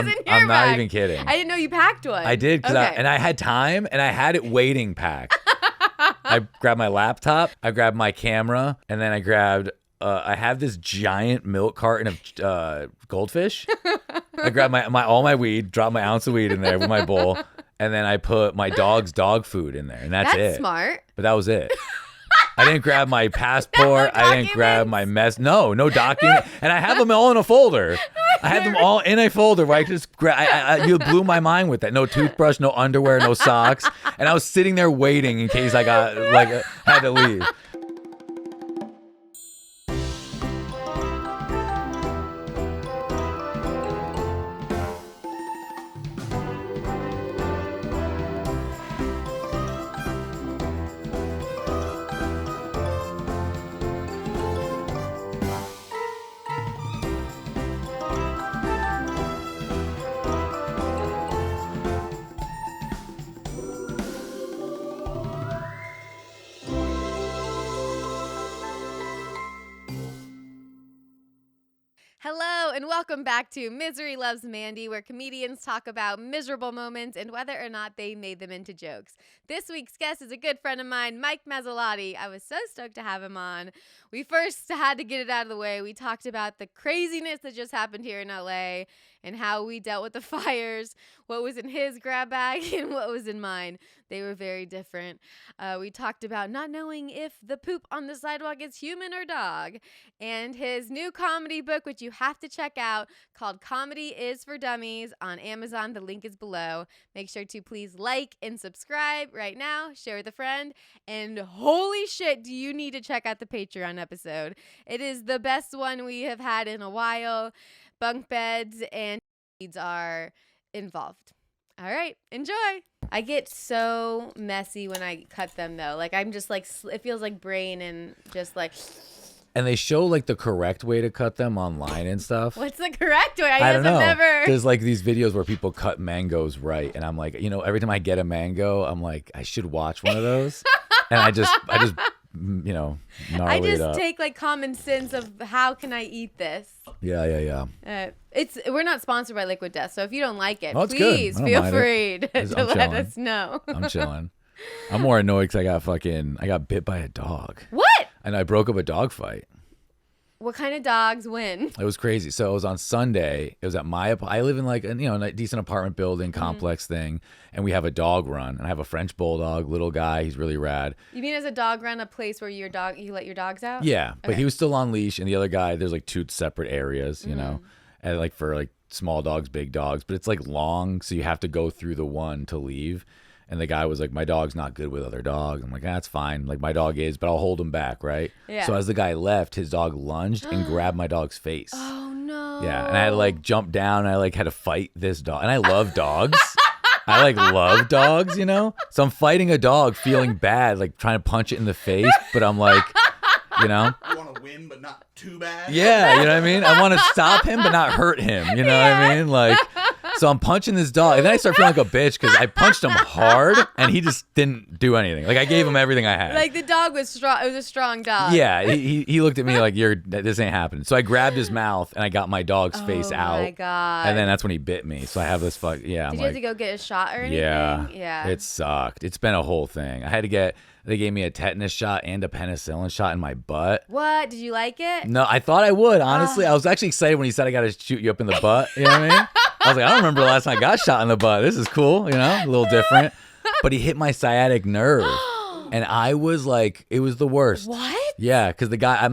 in your I'm bag? not even kidding. I didn't know you packed one. I did, Okay. and I had time, and I had it waiting packed. I grabbed my laptop, I grabbed my camera, and then I grabbed. I have this giant milk carton of goldfish. I grabbed all my weed, dropped my ounce of weed in there with my bowl, and then I put my dog's dog food in there, and that's it. That's smart. But that was it. I didn't grab my passport. I didn't grab my No document. And I have them all in a folder. I had them all in a folder where I could just grab. You blew my mind with that. No toothbrush, no underwear, no socks. And I was sitting there waiting in case I had to leave. Hello, and welcome back to Misery Loves Mandy, where comedians talk about miserable moments and whether or not they made them into jokes. This week's guest is a good friend of mine, MikeMasilotti. I was so stoked to have him on. We first had to get it out of the way. We talked about the craziness that just happened here in LA and how we dealt with the fires, what was in his grab bag and what was in mine. They were very different. We talked about not knowing if the poop on the sidewalk is human or dog, and his new comedy book, which you have to check out, called Comedy is for Dummies on Amazon. The link is below. Make sure to please like and subscribe right now, share with a friend, and holy shit, do you need to check out the Patreon episode. It is the best one we have had in a while. Bunk beds and needs are involved. All right, enjoy. I get so messy when I cut them, though. Like, I'm just like, it feels like brain and just like. And they show like the correct way to cut them online and stuff. What's the correct way? I don't know. Never. There's like these videos where people cut mangoes right, and I'm like, every time I get a mango, I'm like, I should watch one of those. And I just gnarly it up. Take like common sense of how can I eat this. Yeah. We're not sponsored by Liquid Death, so if you don't like it, please feel free to let us know. I'm chilling. I'm more annoyed because I got bit by a dog. What? And I broke up a dog fight. What kind of dogs win? It was crazy. So it was on Sunday. It was at I live in like a decent apartment building complex thing, and we have a dog run. And I have a French bulldog, little guy. He's really rad. You mean as a dog run, a place where you let your dogs out? Yeah, but he was still on leash, and the other guy, there's like two separate areas, and like for like small dogs, big dogs, but it's like long, so you have to go through the one to leave. And the guy was like, my dog's not good with other dogs. I'm like, that's fine. Like, my dog is, but I'll hold him back, right? Yeah. So as the guy left, his dog lunged and grabbed my dog's face. Oh, no. Yeah, and I had to like jump down, and I like had to fight this dog. And I love dogs. I like love dogs, So I'm fighting a dog, feeling bad, like trying to punch it in the face. But I'm like, You want to win, but not too bad. Yeah, you know what I mean? I want to stop him, but not hurt him. You know what I mean? Like, so I'm punching this dog, and then I start feeling like a bitch because I punched him hard, and he just didn't do anything. Like, I gave him everything I had. Like, the dog was strong. It was a strong dog. Yeah, he looked at me like, this ain't happening. So I grabbed his mouth, and I got my dog's face out. Oh, my God. And then that's when he bit me. So I have this Did you have to go get a shot or anything? Yeah. It sucked. It's been a whole thing. They gave me a tetanus shot and a penicillin shot in my butt. What? Did you like it? No, I thought I would, honestly. I was actually excited when he said I got to shoot you up in the butt. You know what I mean? I was like, I don't remember the last time I got shot in the butt. This is cool, a little different. But he hit my sciatic nerve. And I was like, it was the worst. What? Yeah, because the guy,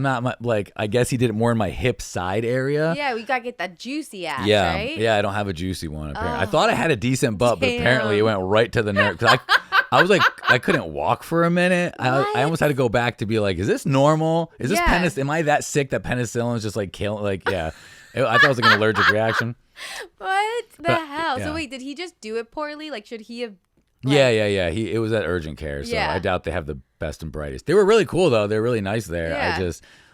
I guess he did it more in my hip side area. Yeah, we got to get that juicy ass, right? Yeah, I don't have a juicy one, apparently. I thought I had a decent butt, but apparently it went right to the nerve. Because I was like, I couldn't walk for a minute. I almost had to go back to be like, is this normal? Is this penicillin? Am I that sick that penicillin is just like killing? Like, yeah. I thought it was like an allergic reaction. What the hell? Yeah. So wait, did he just do it poorly? Like, should he have? Yeah. It was at urgent care, so I doubt they have the best and brightest. They were really cool though. They're really nice there. Yeah.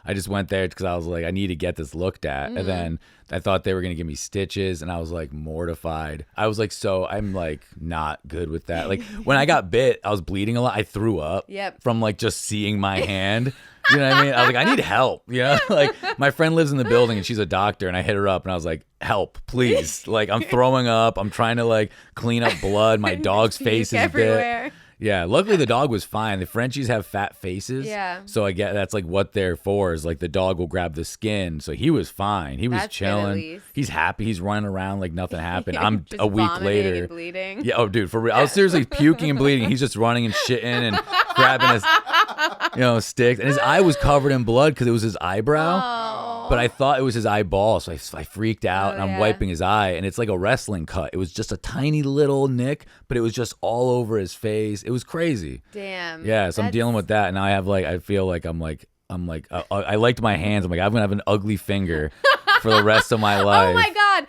I just went there because I was like, I need to get this looked at. And then I thought they were going to give me stitches, and I was like mortified. I was like, I'm like not good with that. Like when I got bit, I was bleeding a lot. I threw up from like just seeing my hand. You know what I mean? I was like, I need help. You know, like my friend lives in the building and she's a doctor, and I hit her up and I was like, help, please. Like I'm throwing up. I'm trying to like clean up blood. My dog's face is everywhere. bit. Yeah, luckily the dog was fine. The Frenchies have fat faces. Yeah. So I get that's like what they're for is like the dog will grab the skin. So he was fine. He was That's good, at chilling. least. He's happy. He's running around like nothing happened. I'm Just a week vomiting later. and bleeding. Yeah, oh dude, for real. I was seriously puking and bleeding. He's just running and shitting and grabbing his sticks. And his eye was covered in blood because it was his eyebrow. Oh. But I thought it was his eyeball, so I freaked out, and I'm yeah. wiping his eye, and it's like a wrestling cut. It was just a tiny little nick, but it was just all over his face. It was crazy. Damn. Yeah, so I'm dealing with that, and now I have like I feel like I liked my hands. I'm like I'm gonna have an ugly finger for the rest of my life. Oh my god!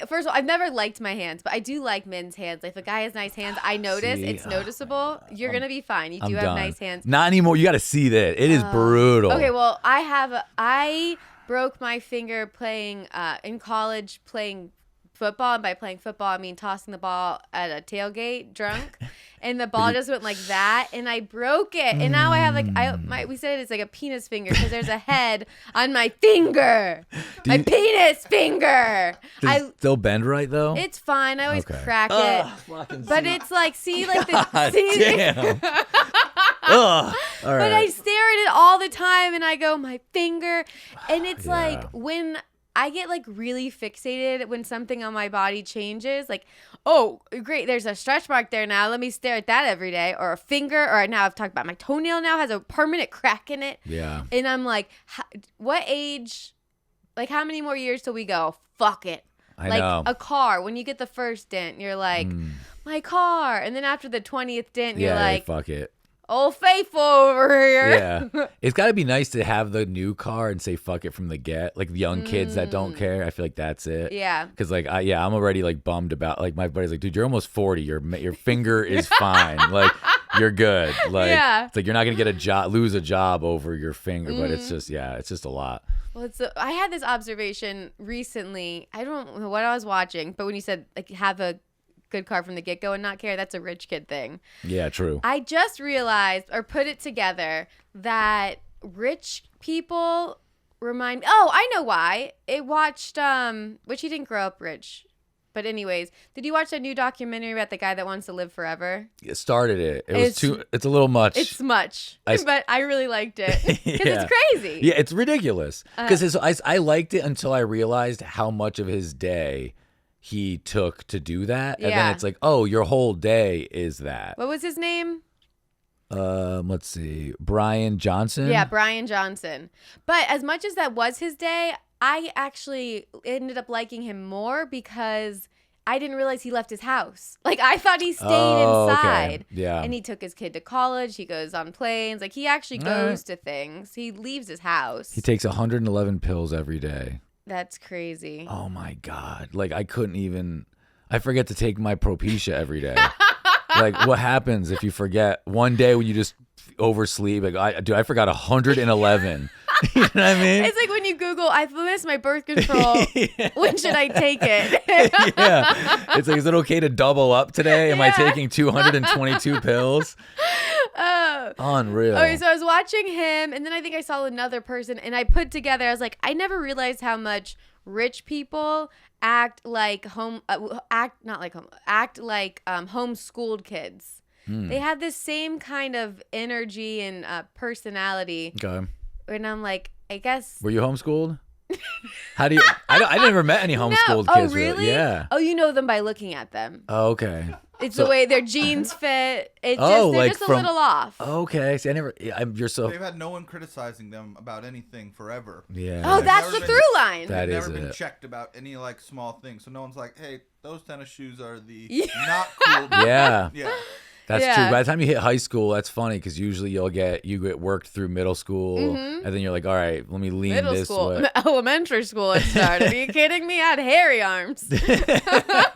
First of all, I've never liked my hands, but I do like men's hands. Like if a guy has nice hands, I notice it's noticeable. You're gonna be fine. You do have nice hands. Not anymore. You got to see that. It is brutal. Okay, well I broke my finger playing in college playing football, and by playing football I mean tossing the ball at a tailgate drunk. And the ball just went like that, and I broke it. And now I have like we said it's like a penis finger because there's a head on my finger, penis finger. Does it still bend right though? It's fine. I always Okay. crack it, but it's like Damn. Ugh. All right. But I stare at it all the time, and I go my finger, and it's Yeah. like when I get like really fixated when something on my body changes, like, oh, great, there's a stretch mark there now. Let me stare at that every day. Or a finger, or now I've talked about my toenail now has a permanent crack in it. Yeah. And I'm like, what age, like how many more years till we go? Fuck it. I like know. a car, when you get the first dent, you're like, my car. And then after the 20th dent, you're like, fuck it. Old Faithful over here. Yeah. It's got to be nice to have the new car and say fuck it from the get. Like young kids that don't care. I feel like that's it. Yeah. Because like, I'm already like bummed about, like my buddy's like, dude, you're almost 40. Your finger is fine. Like you're good. Like, Yeah. it's like you're not going to get lose a job over your finger, but it's just, it's just a lot. Well, I had this observation recently. I don't know what I was watching, but when you said like have a good car from the get-go and not care, that's a rich kid thing. Yeah, true. I just realized or put it together that rich people remind, I know why. It watched which he didn't grow up rich. But anyways, did you watch that new documentary about the guy that wants to live forever? It started it. It's a little much. It's much. But I really liked it. Because Yeah. it's crazy. Yeah, it's ridiculous. Because I liked it until I realized how much of his day he took to do that. And then it's like, oh, your whole day is that. What was his name? Let's see. Brian Johnson? Yeah, Brian Johnson. But as much as that was his day, I actually ended up liking him more because I didn't realize he left his house. Like, I thought he stayed inside. Okay. Yeah. And he took his kid to college. He goes on planes. Like, he actually goes to things. He leaves his house. He takes 111 pills every day. That's crazy. Oh, my God. Like, I forget to take my Propecia every day. Like, what happens if you forget one day when you just oversleep? Like, I forgot 111. You know what I mean? It's like when you Google, I've missed my birth control. When should I take it? Yeah. It's like, is it okay to double up today? Am I taking 222 pills? Unreal. Okay, so I was watching him, and then I think I saw another person, and I put together, I was like, I never realized how much rich people act like homeschooled kids. They have this same kind of energy and personality. Okay. And I'm like, I guess. Were you homeschooled? How do you? I never met any homeschooled kids. Oh, really? Yeah. Oh, you know them by looking at them. Oh, okay. It's the way their jeans fit. They're like just a little off. Okay. See, you're so. They've had no one criticizing them about anything forever. Yeah. Oh, They've that's never the been- through line. That They've is never been it. checked about any like small things, so no one's like, "Hey, those tennis shoes are the Yeah. not cool." Yeah. Yeah. That's Yeah. true. By the time you hit high school, that's funny because usually you get worked through middle school, and then you're like, all right, let me lean Middle this school, way. elementary school. It started. Are you kidding me? I had hairy arms.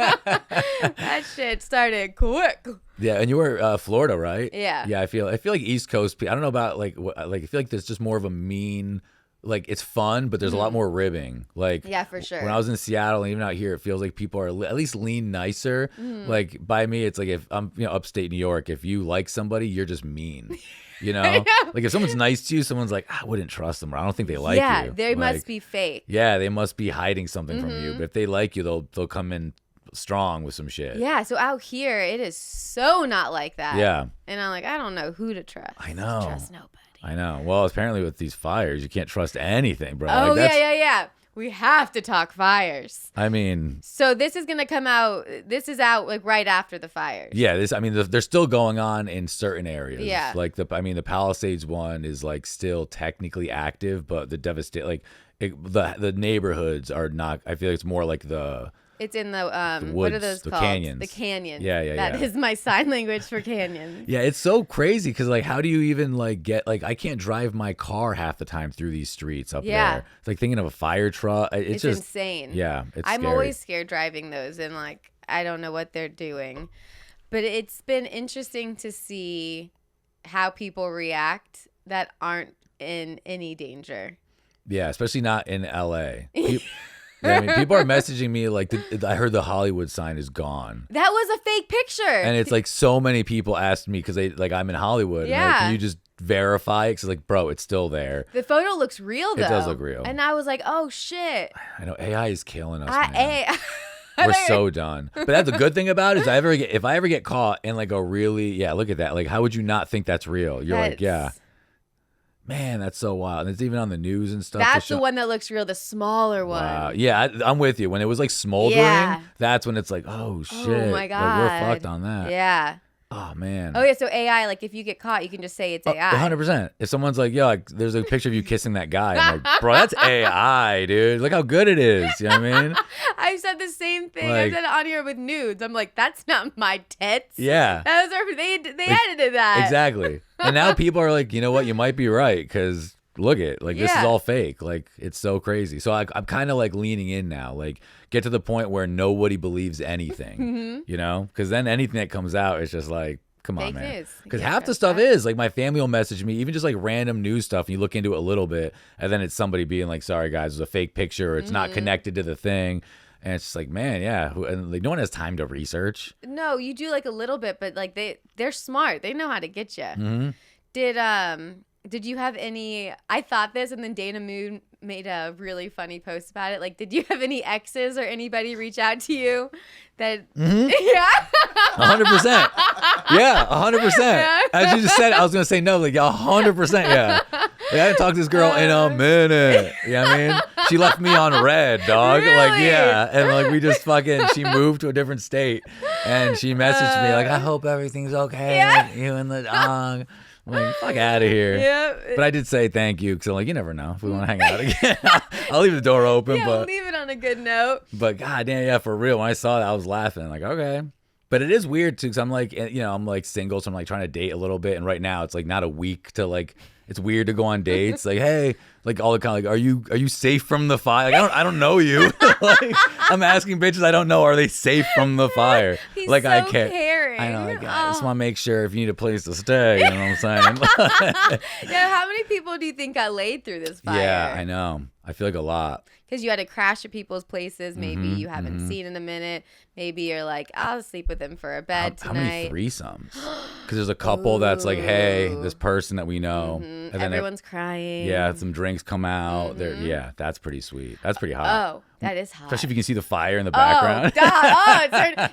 That shit started quick. Yeah, and you were Florida, right? Yeah. Yeah, I feel like East Coast. I don't know about like I feel like there's just more of a mean like it's fun, but there's a lot more ribbing. Like Yeah, for sure. when I was in Seattle and even out here, it feels like people are at least lean nicer. Like by me, it's like if I'm upstate New York, if you like somebody, you're just mean. You know, like if someone's nice to you, someone's like, I wouldn't trust them, or I don't think they like you. Yeah, they like, must be fake. Yeah, they must be hiding something from you. But if they like you, they'll come in strong with some shit. Yeah, so out here it is so not like that. Yeah. And I'm like, I don't know who to trust. I know. Trust nobody. I know. Well, apparently with these fires, you can't trust anything, bro. Oh, like, yeah. We have to talk fires. I mean, So this is going to come out. This is out like right after the fires. yeah, they're still going on in certain areas. Yeah. Like the Palisades one is like still technically active, but the the neighborhoods are not. I feel like it's more like It's in the woods, what are those the called? canyons. The canyon. Yeah. That is my sign language for canyons. Yeah, it's so crazy because like, how do you even like get like? I can't drive my car half the time through these streets up there. It's like thinking of a fire truck. It's just insane. Yeah, it's I'm scary. always scared driving those, and like I don't know what they're doing. But it's been interesting to see how people react that aren't in any danger. Yeah, especially not in LA. Yeah, I mean, people are messaging me like, I heard the Hollywood sign is gone. That was a fake picture. And it's like so many people asked me because they like I'm in Hollywood. And they're like, can you just verify it? Because like, bro, it's still there. The photo looks real though. It does look real. And I was like, oh shit. I know AI is killing us. Man. I We're so done. But that's the good thing about it is if I ever get caught in like a really look at that. Like, how would you not think that's real? You're like, yeah. Man, that's so wild. And it's even on the news and stuff. That's the one that looks real, the smaller one. Wow. Yeah, I'm with you. When it was like smoldering, that's when it's like, oh shit. Oh my God. Like, we're fucked on that. Yeah. Oh man. Oh yeah, so AI, like if you get caught, you can just say it's AI. 100%. If someone's like, yo, like, there's a picture of you kissing that guy, I'm like, bro, that's AI, dude. Look how good it is. You know what I mean? I've said the same thing. Like, I said it on here with nudes. I'm like, that's not my tits. Yeah. That was they edited that. Exactly. And now people are like, you know what? You might be right because look it, like this is all fake. Like it's so crazy. So I'm kind of like leaning in now, like get to the point where nobody believes anything, you know? Because then anything that comes out is just like, come on, fake man. news. Because half the stuff is like my family will message me, even just like random news stuff. And you look into it a little bit, and then it's somebody being like, "Sorry guys, it was a fake picture. Or it's not connected to the thing." And it's just like, man, yeah. And like no one has time to research. No, you do like a little bit, but like they're smart. They know how to get you. Mm-hmm. Did you have any? I thought this, and then Dana Moon made a really funny post about it. Like, did you have any exes or anybody reach out to you that? Yeah. 100%. Yeah, 100%. As you just said, I was gonna say no. Like 100%. Yeah. Like, I haven't talked to this girl in a minute. You know what I mean? She left me on red, dog. Really? Like, yeah. And like we just she moved to a different state, and she messaged me like, I hope everything's okay with you and the dog. I'm like, fuck out of here. Yeah. But I did say thank you because I'm like, you never know if we want to hang out again. I'll leave the door open. Yeah, but leave it on a good note. But goddamn, yeah, for real. When I saw that, I was laughing. Like, okay. But it is weird too, because I'm like, I'm like single, so I'm like trying to date a little bit. And right now, it's like not a week to like. It's weird to go on dates. Like, hey, like all the kind of like, are you safe from the fire? Like, I don't know you. Like, I'm asking bitches I don't know, are they safe from the fire? He's like so I can't. caring. I know. Like, I just want to make sure if you need a place to stay. You know what I'm saying? Yeah. How many people do you think got laid through this fire? Yeah, I know. I feel like a lot. Because you had to crash at people's places. Maybe you haven't seen in a minute. Maybe you're like, I'll sleep with him for a bed How many tonight. threesomes? Because there's a couple that's like, hey, this person that we know. And then Everyone's crying. yeah, some drinks come out. Yeah, that's pretty sweet. That's pretty hot. Oh, that is hot. Especially if you can see the fire in the background.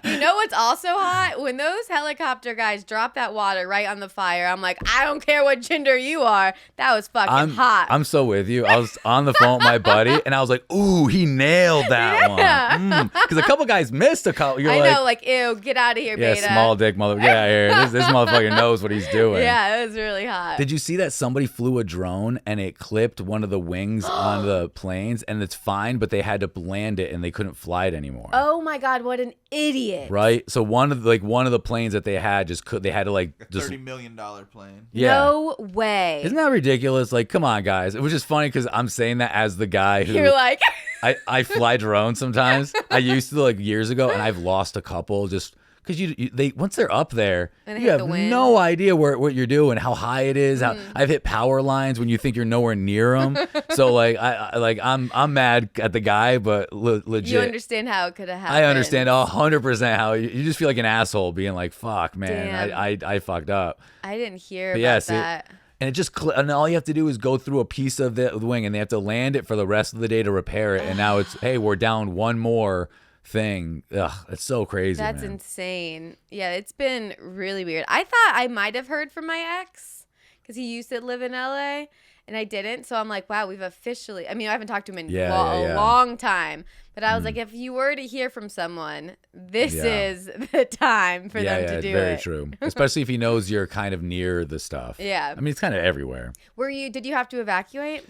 You know what's also hot? When those helicopter guys drop that water right on the fire, I'm like, I don't care what gender you are. That was fucking hot. I'm so with you. I was on the phone with my buddy, and I was like, ooh, he nailed that one. Because a couple guys missed a couple. I know, like, ew, get out of here, yeah, beta. small dick mother. Yeah, here. This motherfucker knows what he's doing. Yeah, it was really hot. Did you see that somebody flew a drone and it clipped one of the wings on the planes, and it's fine, but they had to land it and they couldn't fly it anymore. Oh my God, what an idiot! Right? So one of the planes that they had they had to like A just $30 million plane. yeah. No way. Isn't that ridiculous? Like, come on, guys. It was just funny because I'm saying that as the guy who You're like, I fly drones sometimes. I used to like years ago, and I've lost a couple just because they once they're up there, And they you hit have the wind. no idea what you're doing, how high it is. How I've hit power lines when you think you're nowhere near them. So like I'm mad at the guy, but legit. You understand how it could have happened. I understand 100% how you just feel like an asshole being like, fuck, man, Damn. I fucked up. I didn't hear But about yes, that. And it just and all you have to do is go through a piece of the wing, and they have to land it for the rest of the day to repair it. And now it's, hey, we're down one more thing. Ugh, it's so crazy. That's man. insane. Yeah, it's been really weird. I thought I might have heard from my ex because he used to live in LA and I didn't. So I'm like, wow, we've officially, I mean, I haven't talked to him in a long time, but I was like, if you were to hear from someone, this is the time for them to do it. Very true. Especially if he knows you're kind of near the stuff. Yeah. I mean, it's kind of everywhere. Did you have to evacuate?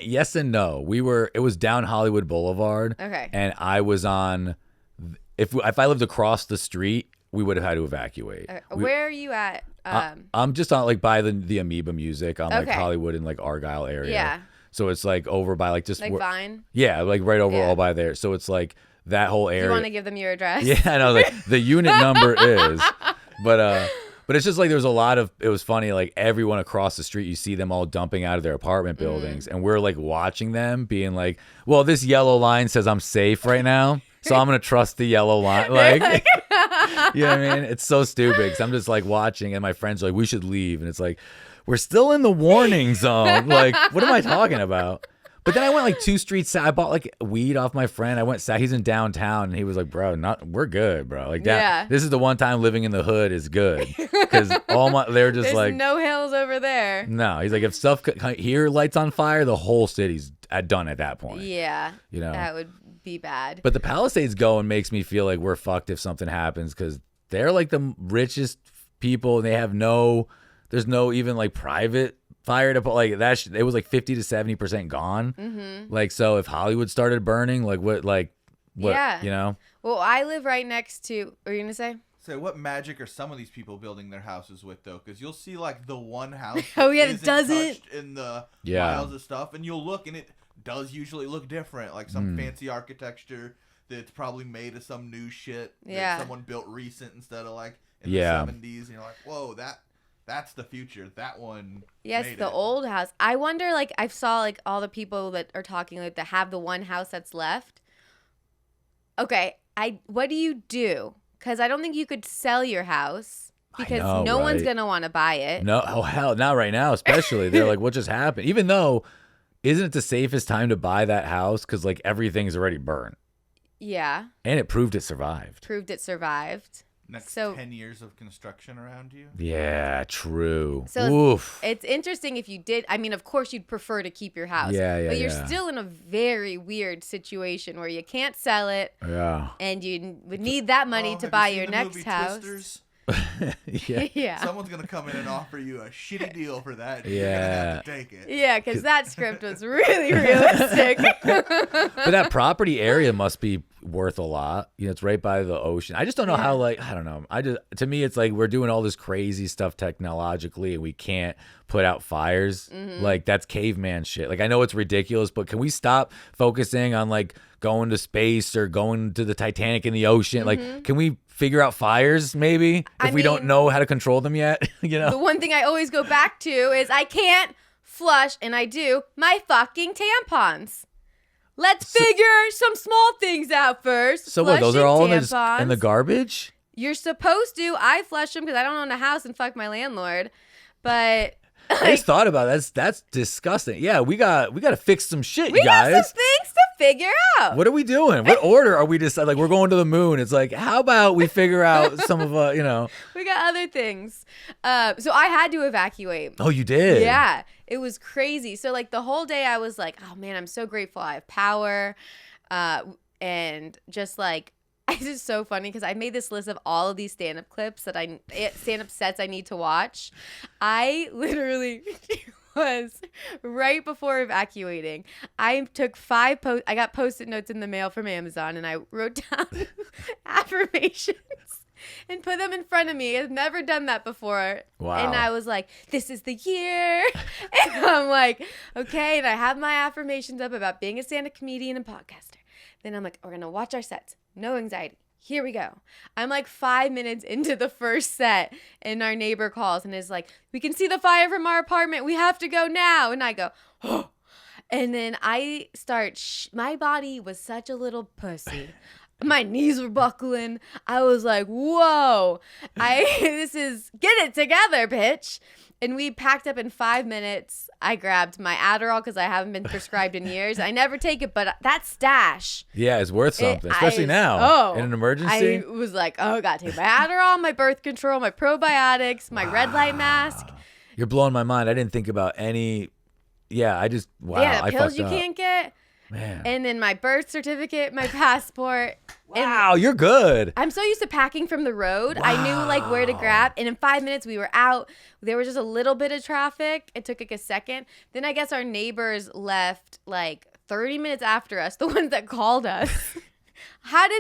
Yes and no. It was down Hollywood Boulevard. Okay. And I was on, if I lived across the street, we would have had to evacuate. Where are you at? I'm just on like by the Amoeba Music on like Okay. Hollywood and like Argyle area. Yeah. So it's like over by like just Like Vine? Yeah, like right over Yeah. all by there. So it's like that whole area. Do you want to give them your address? Yeah, and I was like, the unit number is, but it's just like there's a lot of. It was funny, like everyone across the street, you see them all dumping out of their apartment buildings, and we're like watching them, being like, well, this yellow line says I'm safe right now, so I'm gonna trust the yellow line, like. You know what I mean? It's so stupid because I'm just like watching, and my friends are like, we should leave, and it's like, we're still in the warning zone. Like, what am I talking about? But then I went like 2 streets south. I bought like weed off my friend. I went south. He's in downtown, and he was like, "Bro, we're good, bro. Like that. Yeah. This is the one time living in the hood is good because they're just There's like no hills over there. no." He's like, if stuff here lights on fire, the whole city's done at that point. Yeah. You know. That would be bad. But the Palisades going makes me feel like we're fucked if something happens because they're like the richest people, and they have there's no even like private fire to put like that. It was like 50 to 70% gone. Mm-hmm. Like, so if Hollywood started burning, what, Yeah. you know? Well, I live right next to. What are you gonna say? So what magic are some of these people building their houses with though? Because you'll see like the one house. Oh, yeah, that it isn't doesn't. touched in the Yeah. miles of stuff, and you'll look, and it does usually look different, like some fancy architecture that's probably made of some new shit that someone built recent instead of like in the 70s. And you're like, whoa, that's the future. That one. Yes, made the it. old house. I wonder, like, I saw like all the people that are talking like that have the one house that's left. Okay, what do you do? Because I don't think you could sell your house because know, no one's right? gonna want to buy it. No, oh hell, not right now, especially. They're like, what just happened? Even though, isn't it the safest time to buy that house? Because like everything's already burnt. Yeah, And it proved it survived. proved it survived. Next So- 10 years of construction around you. Yeah, true. So Oof. it's interesting if you did. I mean, of course, you'd prefer to keep your house. Yeah, But you're yeah. still in a very weird situation where you can't sell it, Yeah. and you would need that money Oh, to have buy you seen your the next movie house. Twisters? Yeah. Yeah. Someone's gonna come in and offer you a shitty deal for that. And You're Yeah. gonna have to take it. Yeah, because that script was really realistic. But that property area must be worth a lot. You know, it's right by the ocean. I just don't know how, like, I don't know. To me, it's like we're doing all this crazy stuff technologically and we can't put out fires. Like, that's caveman shit. Like, I know it's ridiculous, but can we stop focusing on like going to space or going to the Titanic in the ocean? Like, can we figure out fires maybe if we don't mean, know how to control them yet? You know? The one thing I always go back to is I can't flush, and I do, my fucking tampons. Let's figure some small things out first. So what? Those are all in the tampons. garbage? You're supposed to. I flush them because I don't own a house and fuck my landlord. But I just thought about it. That's disgusting. Yeah, we got to fix some shit, we guys. got some things to figure out. What are we doing? What order are we deciding? Like, we're going to the moon. It's like, how about we figure out some of, you know. We got other things. So I had to evacuate. Oh, you did? Yeah, it was crazy. So like the whole day I was like, oh man, I'm so grateful I have power. And just like, it's just so funny because I made this list of all of these stand-up clips stand-up sets I need to watch. I literally was right before evacuating. I took I got Post-it notes in the mail from Amazon and I wrote down affirmations and put them in front of me. I've never done that before. Wow. And I was like, this is the year. And I'm like, okay. And I have my affirmations up about being a stand-up comedian and podcaster. Then I'm like, we're going to watch our sets. No anxiety. here we go. I'm like 5 minutes into the first set, and our neighbor calls and is like, we can see the fire from our apartment. We have to go now. And I go, oh. And then I start, my body was such a little pussy. My knees were buckling. I was like, whoa, this is, get it together, bitch. And we packed up in 5 minutes. I grabbed my Adderall because I haven't been prescribed in years. I never take it, but that stash. Yeah, it's worth something, especially now in an emergency. I was like, oh, gotta take my Adderall, my birth control, my probiotics, my red light mask. You're blowing my mind. I didn't think about any. Yeah, I just, wow. Yeah, I pills you fucked up. can't get. Man. And then my birth certificate, my passport. Wow, you're good. I'm so used to packing from the road. Wow. I knew like where to grab. And in 5 minutes we were out. There was just a little bit of traffic. It took like a second. Then I guess our neighbors left like 30 minutes after us, the ones that called us. What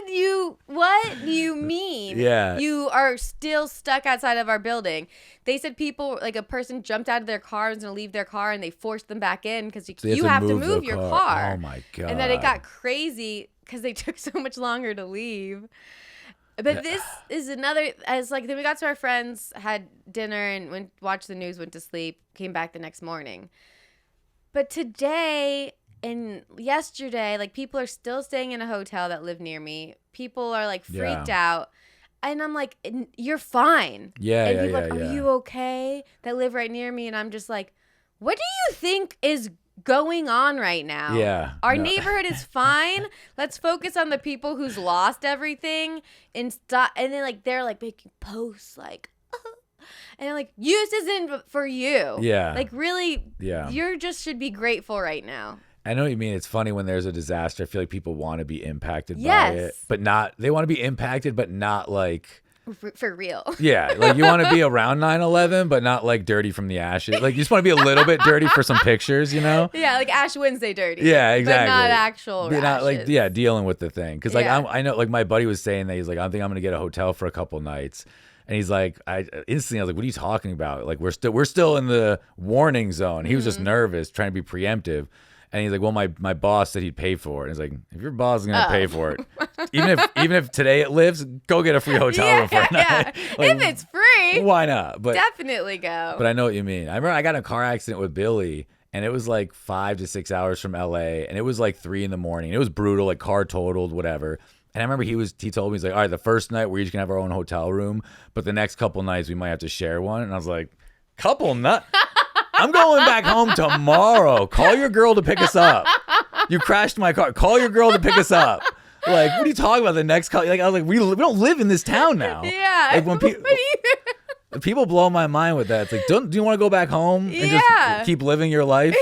do you mean? Yeah. You are still stuck outside of our building. They said people, like a person jumped out of their car and was going to leave their car and they forced them back in because you have to move your car. Oh my God. And then it got crazy because they took so much longer to leave. But this is another, then we got to our friends, had dinner and watched the news, went to sleep, came back the next morning. But today and yesterday, like people are still staying in a hotel that live near me. People are like freaked out. And I'm like, you're fine. Yeah, and people are like, are you okay? That live right near me. And I'm just like, what do you think is going on right now? Yeah. Our neighborhood is fine. Let's focus on the people who's lost everything and stop. And then like they're like making posts like, and I'm like, this isn't for you. Yeah. Like really, yeah. You just should be grateful right now. I know what you mean. It's funny when there's a disaster. I feel like people want to be impacted by it, but not. They want to be impacted, but not like for real. Yeah, like you want to be around 9/11, but not like dirty from the ashes. Like you just want to be a little bit dirty for some pictures, you know? Yeah, like Ash Wednesday dirty. Yeah, exactly. But not actual. Not like dealing with the thing. Because like I know, like my buddy was saying that he's like, I think I'm gonna get a hotel for a couple nights. And he's like, I was like, what are you talking about? Like we're still in the warning zone. He was just nervous, trying to be preemptive. And he's like, well, my boss said he'd pay for it. And he's like, if your boss is gonna pay for it, even if today it lives, go get a free hotel room for a night. Like, if it's free, why not? But definitely go. But I know what you mean. I remember I got in a car accident with Billy, and it was like 5 to 6 hours from LA, and it was like 3 a.m. It was brutal, like car totaled, whatever. And I remember he told me, he's like, all right, the first night we're each gonna have our own hotel room, but the next couple nights we might have to share one. And I was like, I'm going back home tomorrow. Call your girl to pick us up. You crashed my car. Call your girl to pick us up. Like, what are you talking about? The next call? Like, I was like, we don't live in this town now. Yeah. Like when people blow my mind with that. It's like, do you want to go back home and just keep living your life?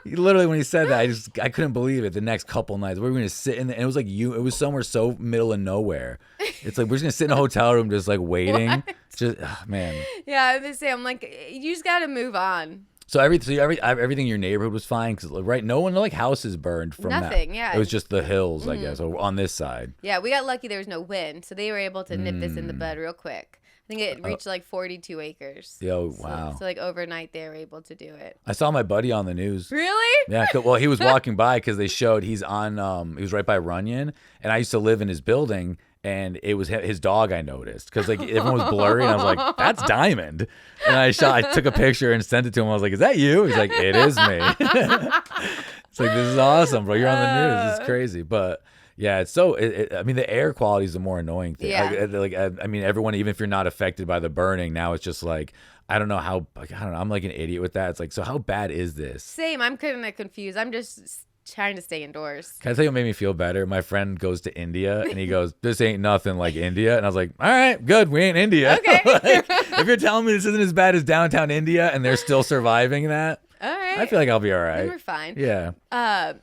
Literally, when he said that, I couldn't believe it. The next couple nights, we were gonna sit in, and it was like it was somewhere so middle of nowhere. It's like we're just gonna sit in a hotel room, just like waiting. What? Just man. Yeah, I was gonna say, I'm like, you just gotta move on. So everything in your neighborhood was fine because right, no like houses burned from nothing. That. Yeah, it was just the hills, I guess, on this side. Yeah, we got lucky. There was no wind, so they were able to nip this in the bud real quick. I think it reached like 42 acres. Yo, wow. So like overnight they were able to do it. I saw my buddy on the news. Really? Yeah. Well, he was walking by because they showed he was right by Runyon, and I used to live in his building, and it was his dog. I noticed because like everyone was blurry, and I was like, "That's Diamond." And I took a picture and sent it to him. I was like, "Is that you?" He's like, "It is me." It's like, this is awesome, bro. You're on the news. This is crazy, but. Yeah, it's so. I mean, the air quality is the more annoying thing. Yeah. I mean, everyone, even if you're not affected by the burning, now it's just like I don't know how. Like, I don't know. I'm like an idiot with that. It's like, so how bad is this? Same. I'm kind of confused. I'm just trying to stay indoors. Can I tell you what made me feel better? My friend goes to India and he goes, "This ain't nothing like India," and I was like, "All right, good. We ain't India." Okay. Like, if you're telling me this isn't as bad as downtown India and they're still surviving that. All right. I feel like I'll be all right. Then we're fine. Yeah.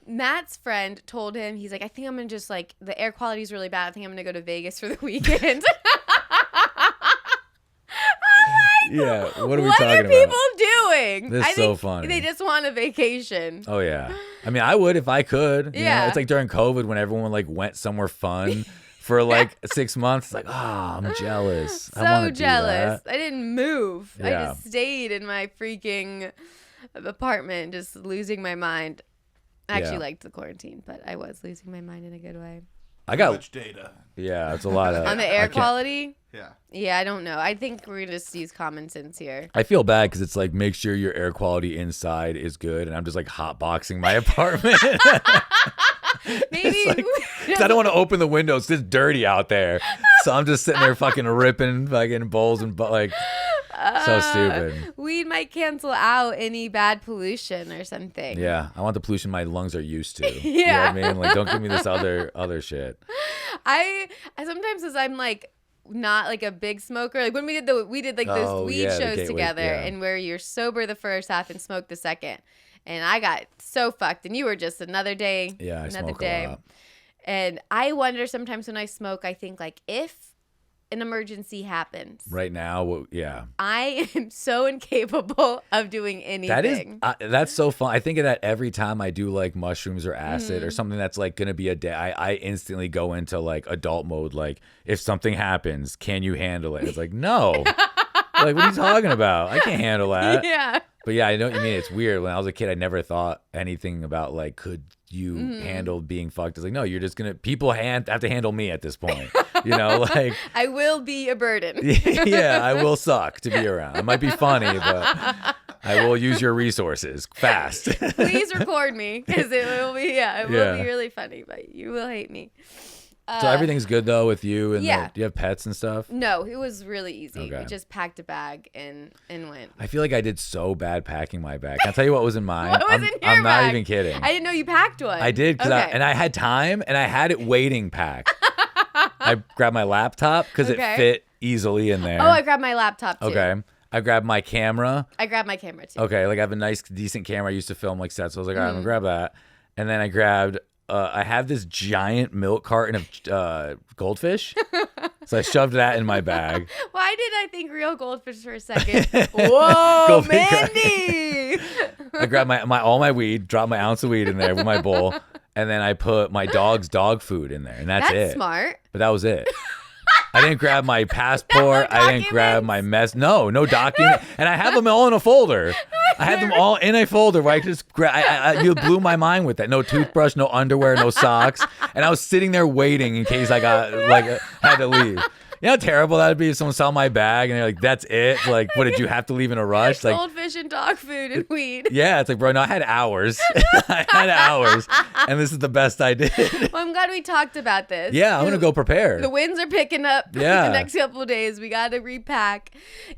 Matt's friend told him, he's like, I think I'm going to just like, the air quality is really bad. I think I'm going to go to Vegas for the weekend. Yeah. What are we talking about? What are people doing? This is so funny. They just want a vacation. Oh, yeah. I mean, I would if I could. You Yeah. know? It's like during COVID when everyone like went somewhere fun for like 6 months. It's like, I'm jealous. I So wanna jealous. do that. I didn't move. I Yeah. just stayed in my freaking apartment, just losing my mind. I actually liked the quarantine, but I was losing my mind in a good way. I got much data. Yeah, it's a lot of on the air quality. Yeah, I don't know. I think we're gonna just use common sense here. I feel bad because it's like make sure your air quality inside is good, and I'm just like hotboxing my apartment. Maybe because I don't want to open the windows. It's just dirty out there, so I'm just sitting there fucking ripping fucking bowls and like so stupid. Weed might cancel out any bad pollution or something. Yeah, I want the pollution my lungs are used to. Yeah, you know what I mean, like don't give me this other shit. I sometimes as I'm like not like a big smoker, like when we did like those weed shows together, and where you're sober the first half and smoke the second, and I got so fucked, and you were just another day, I another smoke day. a lot. And I wonder sometimes when I smoke, I think like if an emergency happens right now, I am so incapable of doing anything. That's so fun. I think of that every time I do like mushrooms or acid or something that's like gonna be a day. I instantly go into like adult mode. Like if something happens, can you handle it? It's like no. Like what are you talking about? I can't handle that. Yeah. But yeah, I know what you mean. It's weird. When I was a kid, I never thought anything about like could you handle being fucked. It's like no, you're just gonna have to handle me at this point. You know, like I will be a burden. Yeah, I will suck to be around. It might be funny, but I will use your resources fast. Please record me because it will be be really funny, but you will hate me. So everything's good though with you, and do you have pets and stuff? No, it was really easy. Okay. We just packed a bag and went. I feel like I did so bad packing my bag. Can I tell you what was in mine? What was in your I'm not bag? even kidding. I didn't know you packed one. I did because I had time and I had it waiting packed. I grabbed my laptop because it fit easily in there. Oh, I grabbed my laptop too. Okay. I grabbed my camera. I grabbed my camera too. Okay, like I have a nice, decent camera. I used to film like sets, so I was like, all right, I'm gonna grab that. And then I grabbed. I have this giant milk carton of goldfish, so I shoved that in my bag. Why did I think real goldfish for a second? Whoa, Mandy! I grabbed all my weed, dropped my ounce of weed in there with my bowl, and then I put my dog's dog food in there, and that's it. That's smart. But that was it. I didn't grab my passport. I didn't grab my no document. And I have them all in a folder. I have them all in a folder where I could just grab. You blew my mind with that. No toothbrush, no underwear, no socks. And I was sitting there waiting in case I had to leave. You know how terrible that would be if someone saw my bag and they're like, that's it? Like, what, did you have to leave in a rush? Like, goldfish and dog food and weed. Yeah, it's like, bro, no, I had hours. I had hours. And this is the best I did. Well, I'm glad we talked about this. Yeah, I'm going to go prepare. The winds are picking up the Yeah. next couple of days. We got to repack.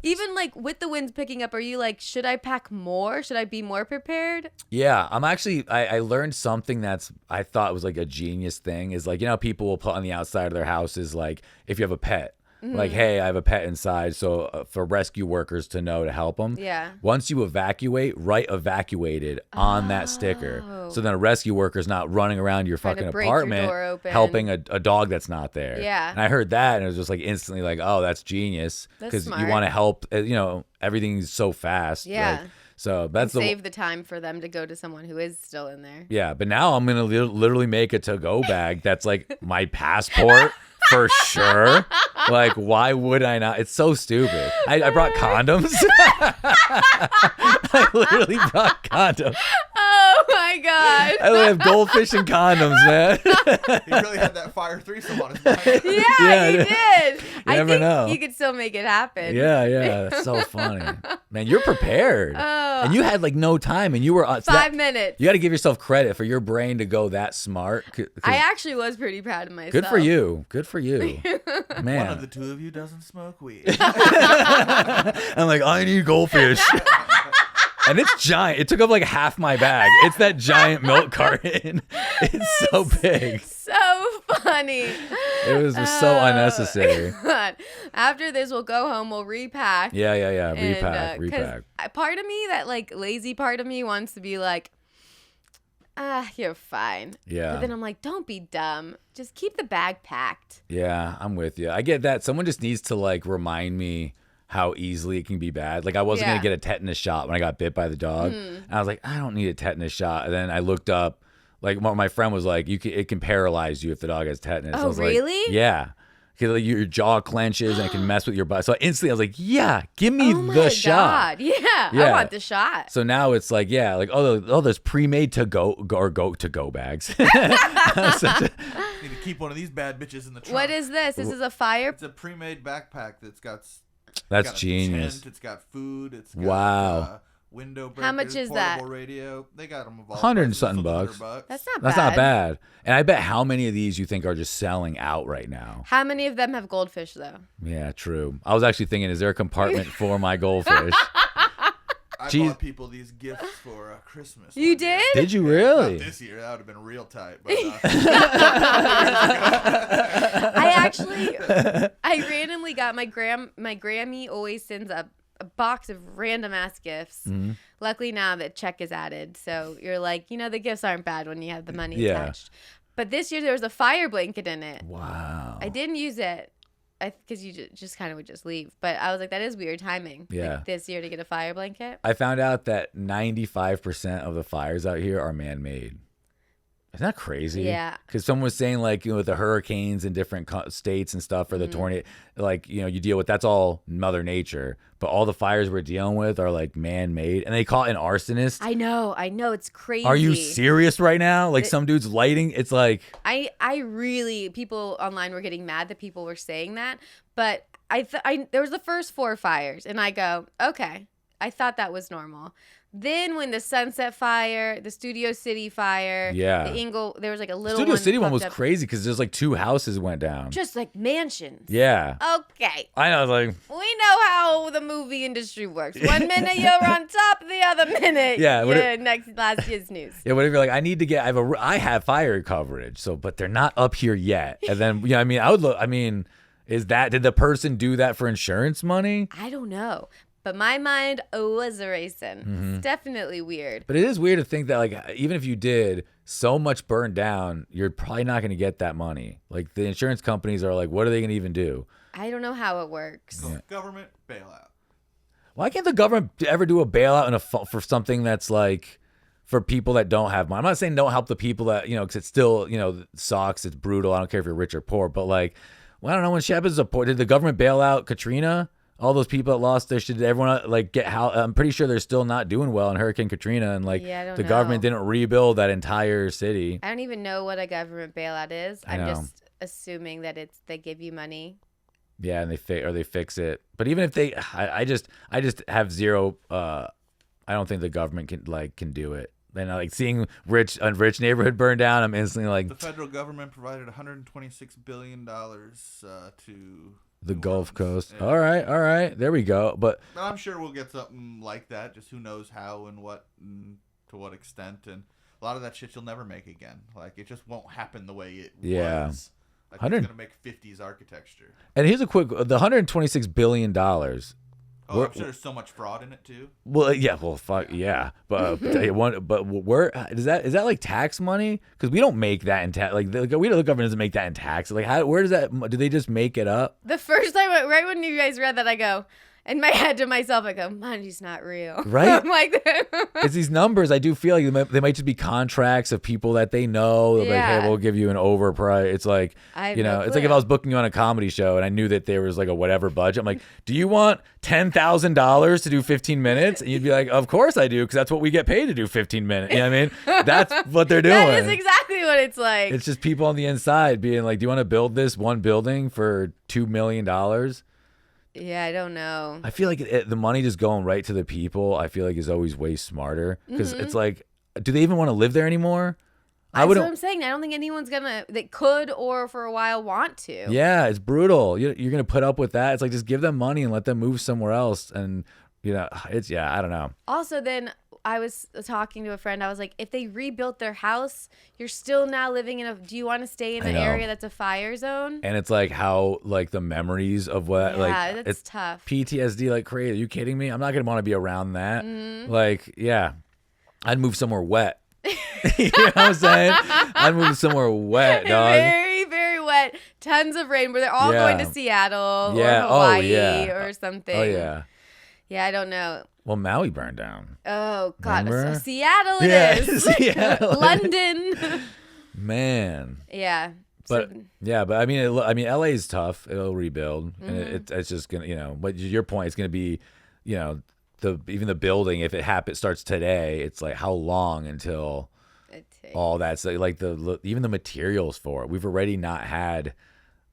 Even like with the winds picking up, are you like, should I pack more? Should I be more prepared? Yeah, I'm actually, I learned something I thought was like a genius thing is like, you know, people will put on the outside of their houses, like if you have a pet. Like, hey, I have a pet inside, so for rescue workers to know to help them. Yeah. Once you evacuate, write evacuated on that sticker. So then a rescue worker's not running around your fucking apartment helping a dog that's not there. Yeah. And I heard that, and it was just like instantly like, oh, that's genius. Because you want to help, you know, everything's so fast. Yeah. Like, so that's save the time for them to go to someone who is still in there. Yeah, but now I'm going to literally make a to-go bag that's like my passport. For sure. Like, why would I not? It's so stupid. I brought condoms. I literally brought condoms. Oh, my God. I literally have goldfish and condoms, man. He really had that fire threesome on his mind. Yeah, he did. You never know. You could still make it happen. Yeah. That's so funny. Man, you're prepared. Oh. And you had like no time and you were on 5 minutes. You got to give yourself credit for your brain to go that smart. I actually was pretty proud of myself. Good for you. Good for you. Man. One of the two of you doesn't smoke weed. I'm like, I need goldfish. And it's giant. It took up like half my bag. It's that giant milk carton. It's so big. So funny. It was just so unnecessary. God. After this, we'll go home. We'll repack. Yeah. And, Repack. Part of me, that like lazy part of me, wants to be like, you're fine. Yeah. But then I'm like, don't be dumb. Just keep the bag packed. Yeah, I'm with you. I get that. Someone just needs to like remind me how easily it can be bad. Like I wasn't going to get a tetanus shot when I got bit by the dog. And I was like, I don't need a tetanus shot. And then I looked up, like my friend was like, it can paralyze you if the dog has tetanus. Oh, I was really? Like, yeah. 'Cause, like, your jaw clenches and it can mess with your butt. So instantly I was like, yeah, give me the shot. God. Yeah, I want the shot. So now it's like, yeah, like, there's pre-made to go bags. Need to keep one of these bad bitches in the trunk. What is this? This is a fire. It's a pre-made backpack that's got. That's got genius. Tent, it's got food. It's got wow. Window breakers. How much is that? Radio. They got them of all $100 and prices, something $100. bucks. That's not bad. That's not bad. And I bet how many of these you think are just selling out right now? How many of them have goldfish though? Yeah, true. I was actually thinking, is there a compartment for my goldfish? I bought people these gifts for Christmas. You did? Did you really? Not this year. That would have been real tight. But, I randomly got my Grammy always sends a box of random ass gifts. Mm-hmm. Luckily now that check is added, so you're like, the gifts aren't bad when you have the money Yeah. attached. But this year there was a fire blanket in it. Wow. I didn't use it. Because you just kind of would just leave. But I was like, that is weird timing. Yeah. Like this year to get a fire blanket. I found out that 95% of the fires out here are man-made. Isn't that crazy? Yeah. Because someone was saying, like, with the hurricanes in different states and stuff, or the tornado, like, you deal with, that's all Mother Nature. But all the fires we're dealing with are, like, man-made. And they call it an arsonist. I know. It's crazy. Are you serious right now? Like, some dude's lighting, it's like... I really, people online were getting mad that people were saying that. But there was the first 4 fires. And I go, okay, I thought that was normal. Then when the Sunset Fire, the Studio City Fire, there was like a little Studio one City one was up. crazy because there's like 2 houses went down. Just like mansions. Yeah. Okay. I know, like... We know how the movie industry works. One minute you're on top, the other minute last year's news. Yeah, whatever. Like, I need to get... I have fire coverage, but they're not up here yet. And then, did the person do that for insurance money? I don't know. But my mind was racing. Mm-hmm. It's definitely weird. But it is weird to think that, like, even if you did so much burned down, you're probably not going to get that money. Like, the insurance companies are like, what are they going to even do? I don't know how it works. Yeah. Government bailout. Why can't the government ever do a bailout for something that's like for people that don't have money? I'm not saying don't help the people that, because it still, sucks. It's brutal. I don't care if you're rich or poor. But, like, well, I don't know. When shit happens, did the government bail out Katrina? All those people that lost their shit, did everyone like get how? I'm pretty sure they're still not doing well in Hurricane Katrina, and like the government didn't rebuild that entire city. I don't even know what a government bailout is. I'm just assuming that they give you money. Yeah, and they fix it. But even if they, I just have zero. I don't think the government can do it. And like seeing a rich neighborhood burn down, I'm instantly like, the federal government provided $126 billion to the Gulf Coast. Yeah. All right, there we go. But I'm sure we'll get something like that. Just who knows how and what and to what extent. And a lot of that shit you'll never make again. Like, it just won't happen the way it was. Like, it's gonna make 50s architecture. And here's the $126 billion. Oh, I'm sure there's so much fraud in it too. Well, yeah. Well, fuck yeah. But where is that like tax money? Because we don't make that in tax. Like the government doesn't make that in tax. Like where does that? Do they just make it up? The first time, right when you guys read that, I go. In my head to myself, I go, money's not real. Right? I'm like, it's these numbers. I do feel like they might just be contracts of people that they know. They're like, hey, we'll give you an overprice. It's like, it's like if I was booking you on a comedy show and I knew that there was like a whatever budget. I'm like, do you want $10,000 to do 15 minutes? And you'd be like, of course I do, because that's what we get paid to do 15 minutes. You know what I mean? That's what they're doing. That is exactly what it's like. It's just people on the inside being like, do you want to build this one building for $2 million? Yeah, I don't know. I feel like the money just going right to the people, I feel like is always way smarter. Because it's like, do they even want to live there anymore? That's what I'm saying. I don't think anyone's that could or for a while want to. Yeah, it's brutal. You're going to put up with that. It's like, just give them money and let them move somewhere else. And, I don't know. Also, then I was talking to a friend. I was like, if they rebuilt their house, you're still now living do you want to stay in an area that's a fire zone? And it's like how, like, the memories of what, that's tough. PTSD, like, crazy. Are you kidding me? I'm not going to want to be around that. Mm-hmm. Like, yeah, I'd move somewhere wet. You know what I'm saying? I'd move somewhere wet, dog. Very, very wet. Tons of rain where they're all going to Seattle or Hawaii or something. Oh, yeah. Yeah, I don't know. Well, Maui burned down. Oh, God. Remember? Seattle it is. Seattle. London. Man. Yeah. But but I mean, LA is tough. It'll rebuild, and it's just gonna, But your point, it's gonna be, even the building. If it starts today, it's like how long until all that's like even the materials for it. We've already not had.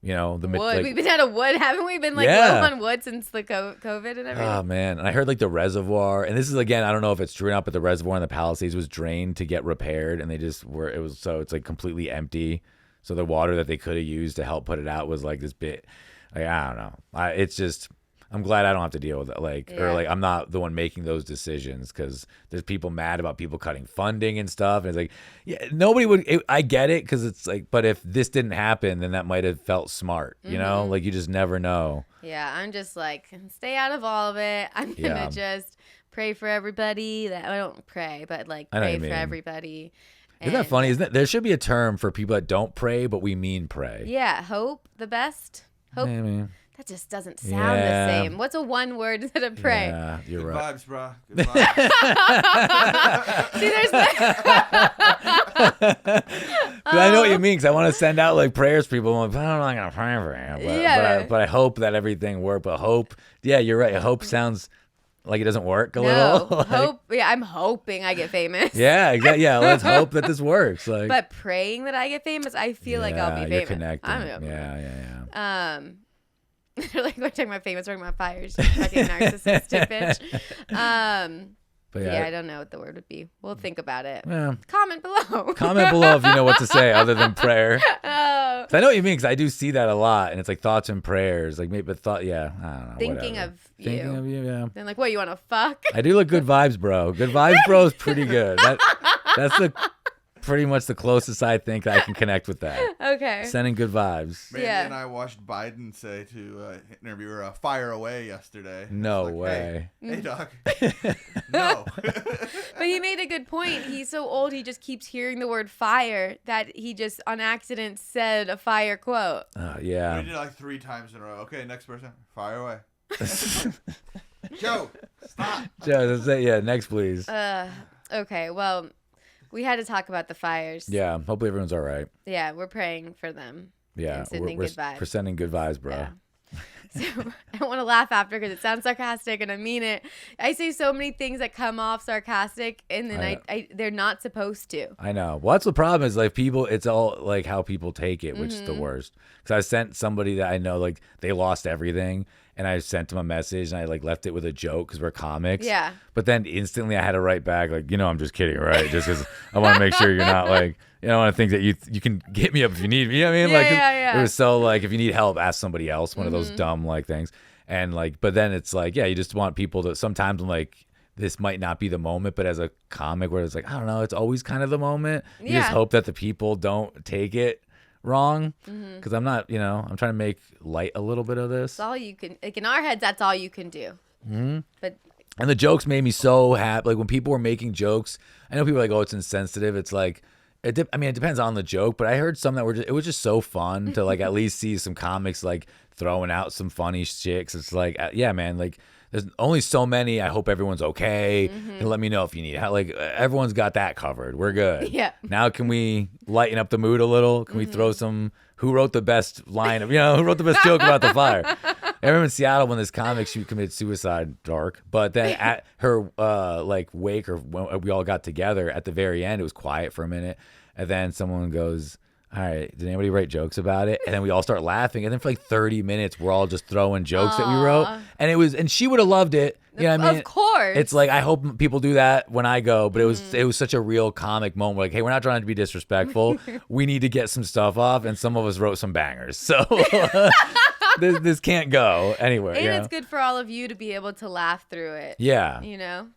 The wood. We've been out of wood, haven't we? Been low on wood since the COVID and everything. Oh man, and I heard the reservoir, and this is again, I don't know if it's true or not, but the reservoir in the Palisades was drained to get repaired, and they just were. It's like completely empty. So the water that they could have used to help put it out was like this bit. Like I don't know. It's just. I'm glad I don't have to deal with it. Or I'm not the one making those decisions, because there's people mad about people cutting funding and stuff. And it's like, nobody would. I get it, because it's like, but if this didn't happen, then that might have felt smart. You just never know. Yeah, I'm just like, stay out of all of it. I'm gonna just pray for everybody. That I don't pray, but pray for everybody. Isn't that funny? Isn't it? There should be a term for people that don't pray, but we mean pray. Yeah, hope the best. Hope. Maybe. That just doesn't sound the same. What's a one word instead of pray? Yeah, you're Good right. vibes, bro. Good vibes. See, there's I know what you mean, because I want to send out prayers for people. I'm like, I'm not going to pray for you. But I hope that everything works. But hope, you're right. Hope sounds like it doesn't work a little. Hope. Yeah, I'm hoping I get famous. Yeah, exactly. Yeah, let's hope that this works. But praying that I get famous, I feel like I'll be famous. You're connecting. Yeah. They're like, we're talking about famous, we're talking about fires. Fucking narcissistic bitch. But I don't know what the word would be. We'll think about it. Yeah. Comment below. Comment below if you know what to say other than prayer. Oh. I know what you mean, because I do see that a lot, and it's like thoughts and prayers. Like maybe I don't know. Thinking whatever. of you. Thinking of you, yeah. Then what, you want to fuck? I do look good vibes, bro. Good vibes, bro is pretty good. That's pretty much the closest I think I can connect with that. Okay. Sending good vibes. Mandy and I watched Biden say to interviewer, fire away yesterday. No way. Hey, doc. No. But he made a good point. He's so old, he just keeps hearing the word fire that he just on accident said a fire quote. Yeah. We did it 3 times in a row. Okay, next person. Fire away. Joe, stop. Joe, that's it. Yeah, next, please. Okay, well, we had to talk about the fires. Yeah, hopefully everyone's all right. Yeah, we're praying for them. Yeah, and sending good vibes. We're sending good vibes, bro. Yeah. So I don't want to laugh after because it sounds sarcastic, and I mean it. I say so many things that come off sarcastic, and then they're not supposed to. I know. Well, that's the problem is people. It's all how people take it, which is the worst. Because I sent somebody that I know they lost everything, and I sent them a message, and I left it with a joke because we're comics. Yeah. But then instantly I had to write back I'm just kidding, right? Just because I want to make sure you're not I want to think that you can hit me up if you need me. You know what I mean? Yeah. It was so if you need help, ask somebody else. One of those dumb things. And but then it's you just want people to. Sometimes I'm this might not be the moment, but as a comic where it's I don't know, it's always kind of the moment. You just hope that the people don't take it wrong, because I'm not, I'm trying to make light a little bit of this. That's all you can. In our heads, that's all you can do. But. And the jokes made me so happy. When people were making jokes, I know people are oh, it's insensitive. It's it depends on the joke, but I heard some that were it was just so fun to at least see some comics throwing out some funny shit. 'Cause it's yeah, man, there's only so many. I hope everyone's okay. And let me know if you need help. Everyone's got that covered. We're good. Yeah. Now can we lighten up the mood a little? Can we throw some? Who wrote the best line of who wrote the best joke about the fire? I remember in Seattle when this comic, she committed suicide, dark. But then at her wake, or when we all got together at the very end, it was quiet for a minute, and then someone goes, "All right, did anybody write jokes about it?" And then we all start laughing, and then for 30 minutes, we're all just throwing jokes that we wrote, and she would have loved it. You know what I mean? Of course. It's I hope people do that when I go, but it was such a real comic moment. Hey, we're not trying to be disrespectful. We need to get some stuff off, and some of us wrote some bangers. So this can't go anywhere. And it's good for all of you to be able to laugh through it. Yeah.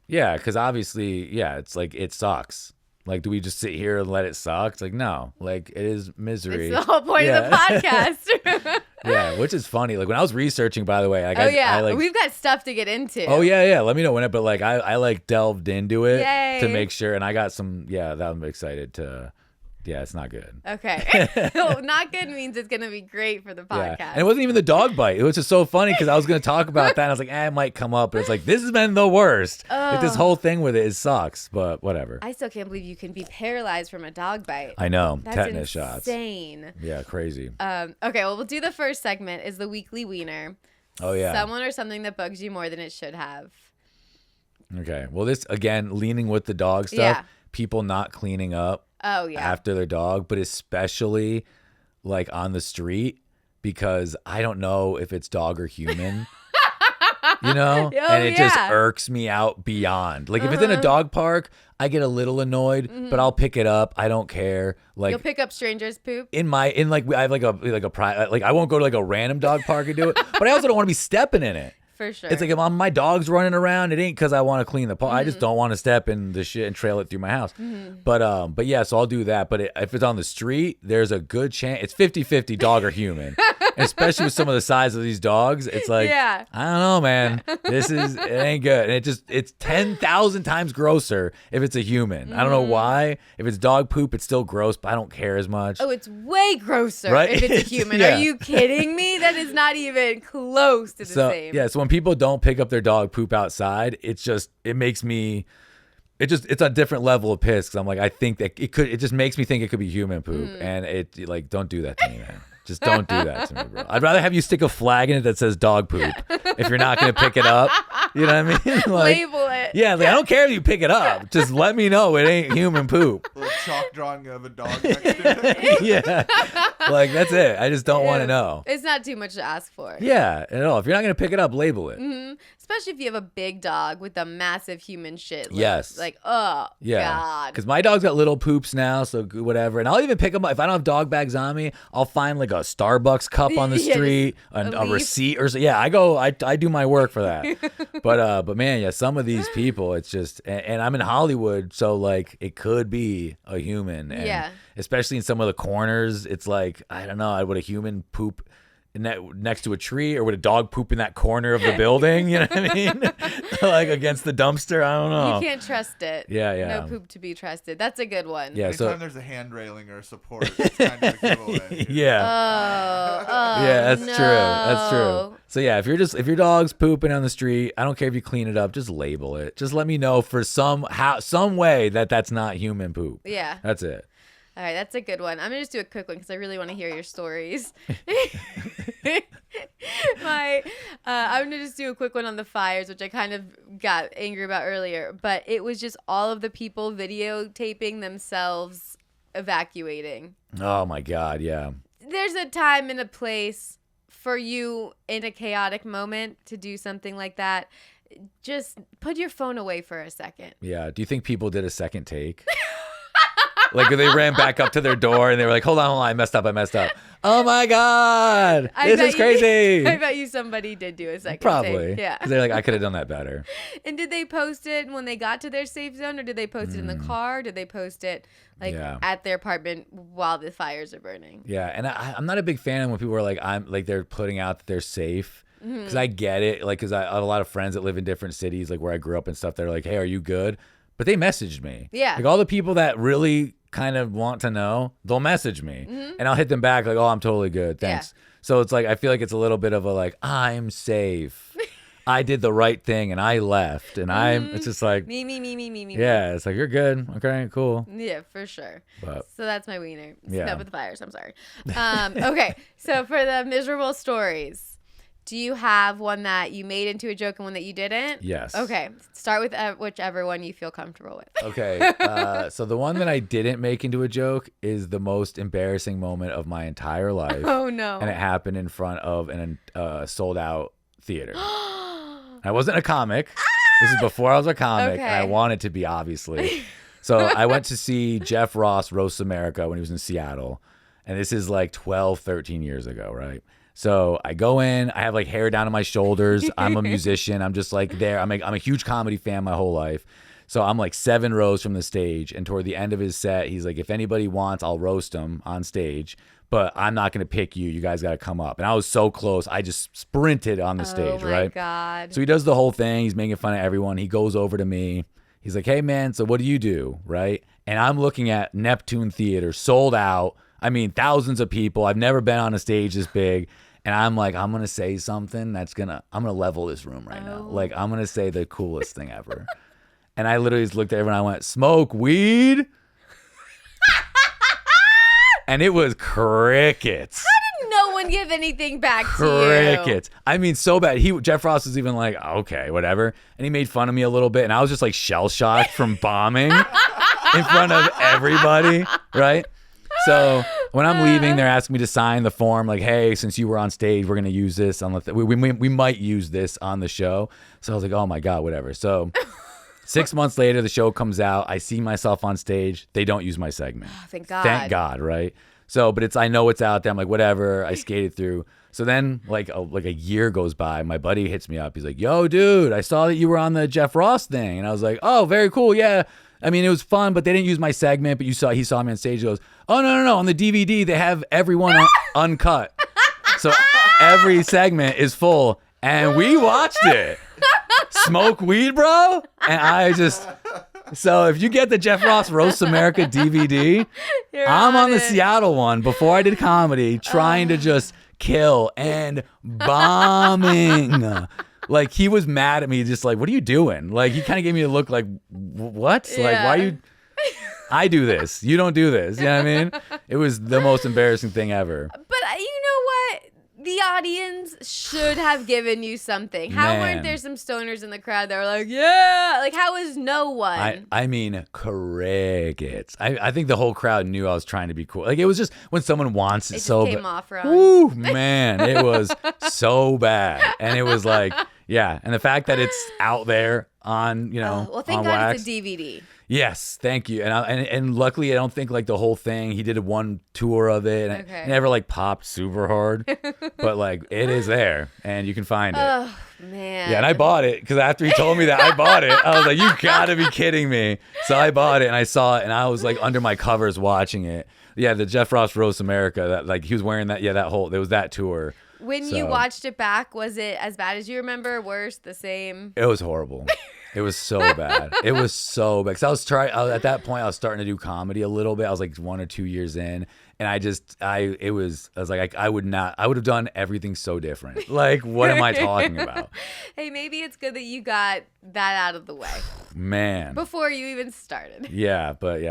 Yeah, because obviously, it's it sucks. Do we just sit here and let it suck? It's no. It is misery. It's the whole point of the podcast. Yeah, which is funny. When I was researching, by the way, we've got stuff to get into. Oh yeah. Let me know when it. But I delved into it Yay. to make sure, and I got some. Yeah, that I'm excited to Yeah, it's not good. Okay. Not good means it's going to be great for the podcast. Yeah. And it wasn't even the dog bite. It was just so funny because I was going to talk about that. And I was like, it might come up. But it's like, this has been the worst. Like, this whole thing with it sucks. But whatever. I still can't believe you can be paralyzed from a dog bite. I know. That's Tetanus shots. Insane. Yeah, crazy. Okay, well, we'll do the first segment is the weekly wiener. Oh, yeah. Someone or something that bugs you more than it should have. Okay. Well, this, again, leaning with the dog stuff. Yeah. People not cleaning up. Oh, yeah. After their dog, but especially like on the street, because I don't know if it's dog or human, and it just irks me out beyond. Like if it's in a dog park, I get a little annoyed, but I'll pick it up. I don't care. Like you'll pick up strangers' poop. I have like a private, like I won't go to like a random dog park and do it, but I also don't want to be stepping in it. For sure. It's like if my dog's running around, it ain't because I want to clean the paw. I just don't want to step in the shit and trail it through my house. But yeah, so I'll do that. But if it's on the street, there's a good chance. It's 50-50 dog or human. Especially with some of the size of these dogs. It's like, I don't know, man. It ain't good. And it's 10,000 times grosser if it's a human. I don't know why. If it's dog poop, it's still gross, but I don't care as much. Oh, it's way grosser right? if it's a human. Are you kidding me? That is not even close to the same. Yeah, so when people don't pick up their dog poop outside, it's a different level of piss. Cause I'm like, I think that it just makes me think it could be human poop. And it like, don't do that to me, man. Just don't do that to me, bro. I'd rather have you stick a flag in it that says dog poop if you're not going to pick it up. You know what I mean? Like, label it. Yeah, like, I don't care if you pick it up. Just let me know it ain't human poop. A little chalk drawing of a dog next to it. Yeah. Like, that's it. I just don't want to know. It's not too much to ask for. Yeah, at all. If you're not going to pick it up, label it. Especially if you have a big dog with a massive human shit. Yes. Like, oh, yeah. God. Because my dog's got little poops now, so whatever. And I'll even pick them up. If I don't have dog bags on me, I'll find like a Starbucks cup on the street, a receipt or so. Yeah, I do my work for that. But man, yeah, some of these people, it's just, and I'm in Hollywood, so like it could be a human. And especially in some of the corners, it's like, I don't know, would a human poop next to a tree, or would a dog poop in that corner of the building? You know what I mean? Like against the dumpster. I don't know. You can't trust it. Yeah. No poop to be trusted. That's a good one. Yeah. Anytime there's a hand railing or support, it's kind of a giveaway. Yeah. Yeah, that's true. That's true. So yeah, if your dog's pooping on the street, I don't care if you clean it up, just label it. Just let me know for some way that that's not human poop. Yeah. That's it. All right, that's a good one. I'm going to just do a quick one because I really want to hear your stories. I'm going to just do a quick one on the fires, which I kind of got angry about earlier. But it was just all of the people videotaping themselves evacuating. Oh, my God, yeah. There's a time and a place for you in a chaotic moment to do something like that. Just put your phone away for a second. Yeah. Do you think people did a second take? Like they ran back up to their door and they were like, hold on, I messed up. Oh my God, this is crazy. I bet you somebody did do a second Probably. take. Yeah. They're like, I could have done that better. And did they post it when they got to their safe zone, or did they post it in the car? Did they post it at their apartment while the fires are burning? Yeah. And I'm not a big fan when people are like, they're putting out that they're safe. Because I get it. Like, because I have a lot of friends that live in different cities, like where I grew up and stuff. They're like, hey, are you good? But they messaged me. Yeah. Like all the people that really kind of want to know, they'll message me. And I'll hit them back like, oh, I'm totally good. Thanks. Yeah. So it's like, I feel like it's a little bit of a like, I'm safe. I did the right thing and I left. And it's just like. Me. Yeah. It's like, you're good. Okay, cool. Yeah, for sure. But, so that's my wiener. Yeah. Up with the fires. I'm sorry. Okay. So for the miserable stories. Do you have one that you made into a joke and one that you didn't? Yes. Okay. Start with whichever one you feel comfortable with. Okay. So the one that I didn't make into a joke is the most embarrassing moment of my entire life. Oh, no. And it happened in front of a sold-out theater. I wasn't a comic. This is before I was a comic. And I wanted to be, obviously. So I went to see Jeff Ross Roast America when he was in Seattle. And this is like 12, 13 years ago, right? So I go in, I have like hair down to my shoulders. I'm a musician. I'm just like there. I'm a huge comedy fan my whole life. So I'm like 7 rows from the stage. And toward the end of his set, he's like, if anybody wants, I'll roast them on stage. But I'm not going to pick you. You guys got to come up. And I was so close. I just sprinted on the stage, right? Oh, my God. So he does the whole thing. He's making fun of everyone. He goes over to me. He's like, hey, man, so what do you do, right? And I'm looking at Neptune Theater, sold out. I mean, thousands of people. I've never been on a stage this big. And I'm like, I'm going to say something I'm going to level this room right now. Like, I'm going to say the coolest thing ever. And I literally just looked at everyone and I went, smoke weed? And it was crickets. How did no one give anything back to you? Crickets. I mean, so bad. Jeff Ross was even like, okay, whatever. And he made fun of me a little bit. And I was just like shell-shocked from bombing in front of everybody, right? So when I'm leaving, they're asking me to sign the form, like, hey, since you were on stage, we're going to use this. We might use this on the show. So I was like, oh, my God, whatever. So 6 months later, the show comes out. I see myself on stage. They don't use my segment. Oh, thank God. Thank God, right? So, but I know it's out there. I'm like, whatever. I skated through. So then like a year goes by. My buddy hits me up. He's like, yo, dude, I saw that you were on the Jeff Ross thing. And I was like, oh, very cool. Yeah. I mean, it was fun, but they didn't use my segment. But he saw me on stage. He goes, oh, no. On the DVD, they have everyone uncut. So every segment is full. And we watched it. Smoke weed, bro? And so if you get the Jeff Ross Roast America DVD, I'm on the Seattle one before I did comedy, trying to just kill and bombing. Like, he was mad at me, just like, what are you doing? Like, he kind of gave me a look like, what? Yeah. Like, why you... I do this. You don't do this. You know what I mean? It was the most embarrassing thing ever. But you know what? The audience should have given you something. How weren't there some stoners in the crowd that were like, yeah? Like, how was no one? I mean, crickets. I think the whole crowd knew I was trying to be cool. Like, it was just when someone wants it so bad. It just came off wrong. Woo, man, it was so bad. And it was like, yeah. And the fact that it's out there on, well, thank God wax. it's a DVD. Yes, thank you. And luckily, I don't think like the whole thing. He did one tour of it, and it never like popped super hard, but like it is there, and you can find it. Oh man! Yeah, and I bought it because after he told me that, I bought it. I was like, "You gotta be kidding me!" So I bought it, and I saw it, and I was like under my covers watching it. Yeah, the Jeff Ross Roast America. That like he was wearing that. Yeah, there was that tour. When you watched it back, was it as bad as you remember? Worse? The same? It was horrible. It was so bad. It was so bad. Cause at that point, I was starting to do comedy a little bit. I was like 1 or 2 years in, and I was like, I would have done everything so different. Like, what am I talking about? Hey, maybe it's good that you got that out of the way. Man. Before you even started. Yeah, but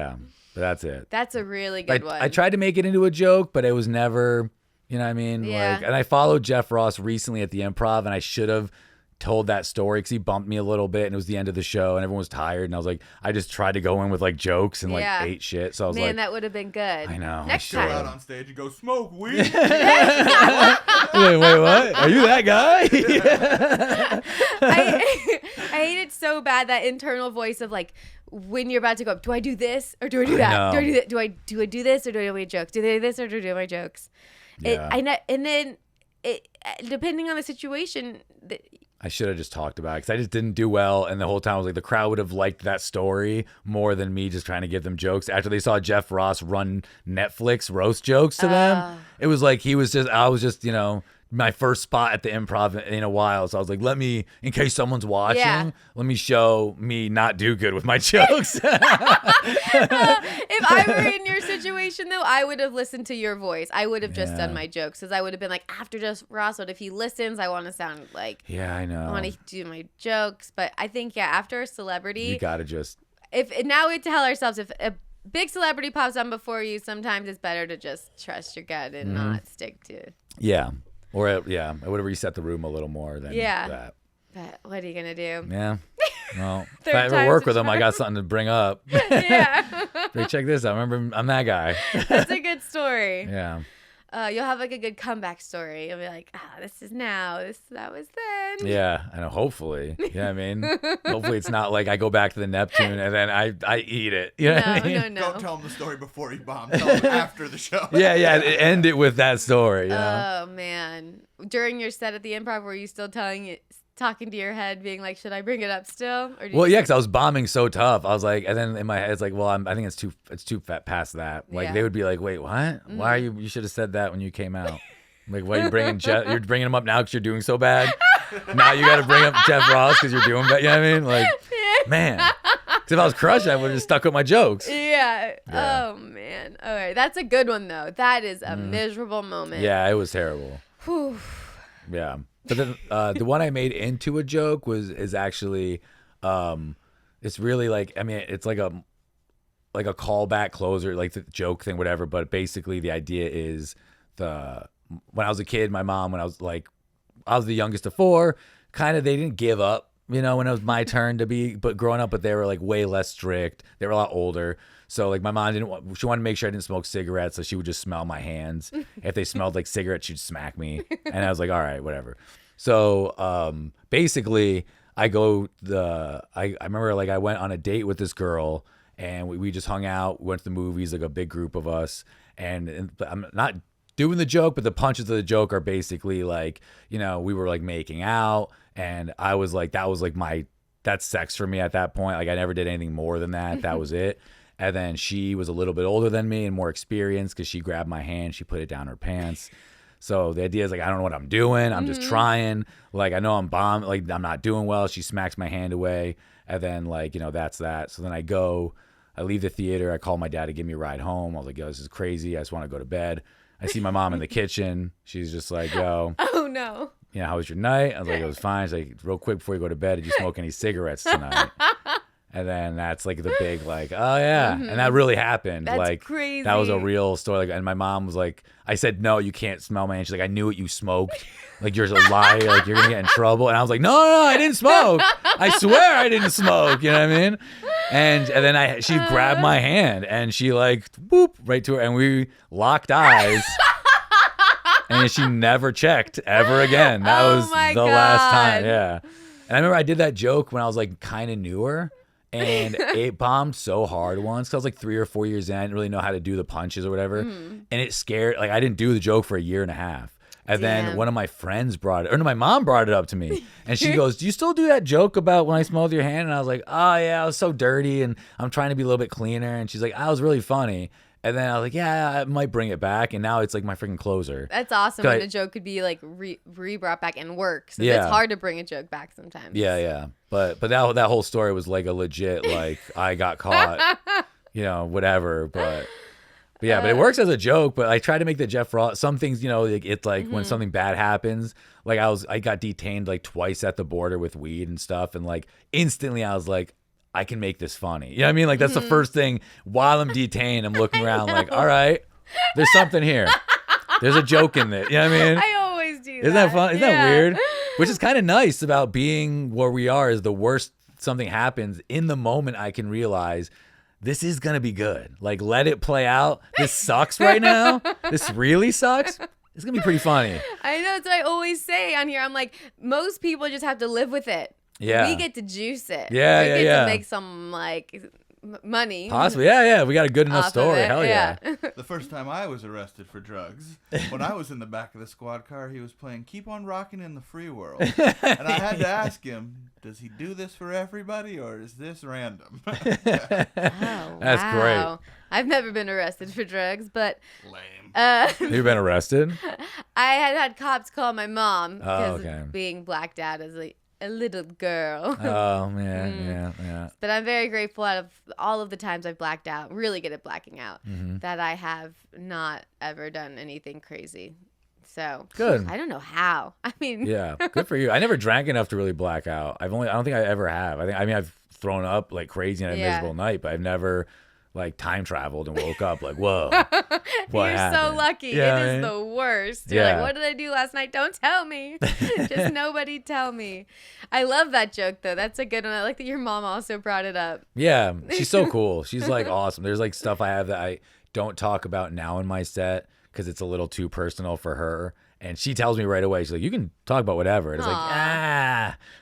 that's it. That's a really good one. I tried to make it into a joke, but it was never, you know what I mean? Yeah. Like, and I followed Jeff Ross recently at the Improv, and I should have told that story because he bumped me a little bit, and it was the end of the show, and everyone was tired, and I was like, I just tried to go in with like jokes and like ate shit. So I was man, that would have been good. I know. Next Go time. out on stage and go smoke weed. Wait, what? Are you that guy? I hate it so bad, that internal voice of like, when you're about to go up, do I do this or do I do that? Do I do that? Do I do this or do I do my jokes? Do I do this or do I do my jokes? Yeah. And then depending on the situation. I should have just talked about it because I just didn't do well. And the whole time I was like, the crowd would have liked that story more than me just trying to give them jokes. After they saw Jeff Ross run Netflix roast jokes to them, it was like I was just, my first spot at the Improv in a while. So I was like, in case someone's watching, let me show me not do good with my jokes. If I were in your situation, though, I would have listened to your voice. I would have just done my jokes, because I would have been like, after Jeff Ross, but if he listens, I want to sound like, I know. I want to do my jokes. But I think, after a celebrity, you got to just. Now we tell ourselves, if a big celebrity pops on before you, sometimes it's better to just trust your gut and not stick to. Yeah. Or, I would have reset the room a little more than that. But what are you going to do? Yeah. Well, if I ever work with him, I got something to bring up. Yeah. Hey, check this out. Remember, I'm that guy. That's a good story. Yeah. You'll have like a good comeback story. You'll be like, this is now. That was then. Yeah. I know. Hopefully. Yeah. I mean, hopefully it's not like I go back to the Neptune and then I eat it. You know what I mean? No. Don't tell him the story before he bombed. Tell him after the show. Yeah. End it with that story. You know? Oh, man. During your set at the Improv, were you still talking to your head, being like, should I bring it up still? Or because I was bombing so tough. I was like, and then in my head, it's like, well, I think it's too fat past that. Like they would be like, wait, what? Mm-hmm. Why are you should have said that when you came out. Like, why are you bringing you're bringing him up now because you're doing so bad? Now you got to bring up Jeff Ross because you're doing bad. You know what I mean? Like, man. Because if I was crushing, I would have just stuck with my jokes. Yeah. Yeah. Oh man. All right. That's a good one though. That is a miserable moment. Yeah, it was terrible. Whew. Yeah. But then the one I made into a joke is actually, it's really like, I mean, it's like a callback closer, like the joke thing, whatever. But basically the idea is when I was a kid, my mom, when I was the youngest of four, kind of, they didn't give up, when it was my turn to be, but growing up, but they were like way less strict. They were a lot older. So like my mom she wanted to make sure I didn't smoke cigarettes. So she would just smell my hands. If they smelled like cigarettes, she'd smack me. And I was like, all right, whatever. So basically I remember like I went on a date with this girl and we just hung out, went to the movies, like a big group of us. And I'm not doing the joke, but the punches of the joke are basically like, we were like making out, and I was like, that's sex for me at that point. Like I never did anything more than that. That was it. And then she was a little bit older than me and more experienced because she grabbed my hand, she put it down her pants. So the idea is like, I don't know what I'm doing. I'm just trying. Like I know I'm bombed. Like I'm not doing well. She smacks my hand away, and then like that's that. So then I leave the theater. I call my dad to give me a ride home. I was like, yo, this is crazy. I just want to go to bed. I see my mom in the kitchen. She's just like, yo. Oh, no. How was your night? I was like, it was fine. She's like, real quick before you go to bed, did you smoke any cigarettes tonight? And then that's like the big like, oh, yeah. And that really happened. That's like, crazy. That was a real story. Like, and my mom was like, I said, no, you can't smell my hand. She's like, I knew what you smoked. Like, you're a liar. Like, you're going to get in trouble. And I was like, no, I didn't smoke. I swear I didn't smoke. You know what I mean? And then she grabbed my hand and she like, whoop, right to her. And we locked eyes. And she never checked ever again. That was the last time. Yeah. And I remember I did that joke when I was like kind of newer. And it bombed so hard once. 'Cause I was like 3 or 4 years in. I didn't really know how to do the punches or whatever. And it scared, like I didn't do the joke for a year and a half. And then one of my friends my mom brought it up to me. And she goes, do you still do that joke about when I smelled your hand? And I was like, oh yeah, I was so dirty and I'm trying to be a little bit cleaner. And she's like, I was really funny. And then I was like, yeah, I might bring it back. And now it's like my freaking closer. That's awesome when a joke could be like re-brought back and works. Yeah. It's hard to bring a joke back sometimes. Yeah. But that whole story was like a legit, like I got caught, whatever. But yeah, but it works as a joke. But I try to make the Jeff Ross, some things, it's like when something bad happens, like I got detained like twice at the border with weed and stuff. And like instantly I was like, I can make this funny. You know what I mean? Like that's the first thing while I'm detained, I'm looking around like, all right, there's something here. There's a joke in it. You know what I mean? I always do that. Isn't that fun? Isn't that weird? Which is kind of nice about being where we are is the worst something happens in the moment. I can realize this is going to be good. Like let it play out. This sucks right now. This really sucks. It's going to be pretty funny. I know. That's what I always say on here. I'm like, most people just have to live with it. Yeah. We get to juice it. Yeah, we get to make some like money. Possibly. Yeah. We got a good enough story. Hell yeah. The first time I was arrested for drugs, when I was in the back of the squad car, he was playing Keep on Rocking in the Free World. And I had to ask him, does he do this for everybody or is this random? Oh, that's great. I've never been arrested for drugs, but lame. Have you been arrested? I had cops call my mom because okay. of being blacked out as a little girl. Oh man, yeah. But I'm very grateful out of all of the times I've blacked out, really good at blacking out, that I have not ever done anything crazy. So good. I don't know how. I mean, yeah, good for you. I never drank enough to really black out. I don't think I ever have. I've thrown up like crazy on a miserable night, but I've never like time traveled and woke up like, whoa. What You're happened? so lucky. Yeah, it is the worst. You're like, what did I do last night? Don't tell me. Just nobody tell me. I love that joke though. That's a good one. I like that your mom also brought it up. Yeah, she's so cool. She's like awesome. There's like stuff I have that I don't talk about now in my set because it's a little too personal for her. And she tells me right away, she's like, you can talk about whatever. And it's like,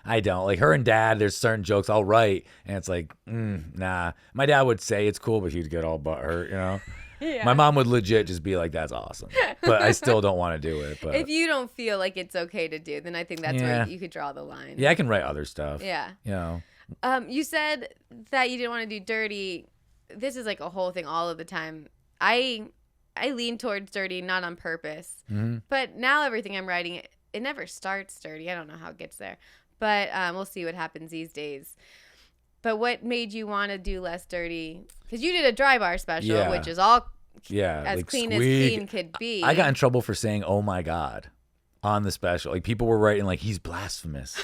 I don't. Like her and dad, there's certain jokes I'll write. And it's like, nah. My dad would say it's cool, but he'd get all butthurt, Yeah. My mom would legit just be like, that's awesome. But I still don't want to do it. But if you don't feel like it's okay to do, then I think that's where you could draw the line. Yeah, I can write other stuff. Yeah. You said that you didn't want to do dirty. This is like a whole thing all of the time. I lean towards dirty, not on purpose. But now everything I'm writing, it never starts dirty. I don't know how it gets there. But we'll see what happens these days. But what made you want to do less dirty? Because you did a dry bar special, which is all as like clean squeak. as clean could be. I got in trouble for saying, "Oh my God," on the special. Like people were writing like he's blasphemous.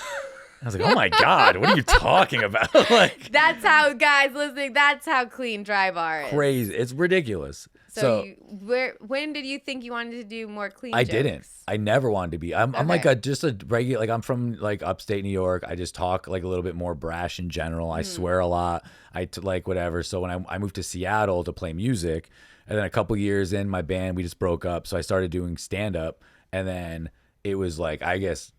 I was like, "Oh my God, what are you talking about?" Like that's how, guys listening, that's how clean dry bar is. Crazy. It's ridiculous. So when did you think you wanted to do more clean I jokes? didn't. I never wanted to be. I'm like just a regular, like I'm from like upstate New York. I just talk like a little bit more brash in general. I swear a lot. Like whatever. So when I moved to Seattle to play music, and then a couple years in my band, we just broke up. So I started doing stand up, and then it was like, I guess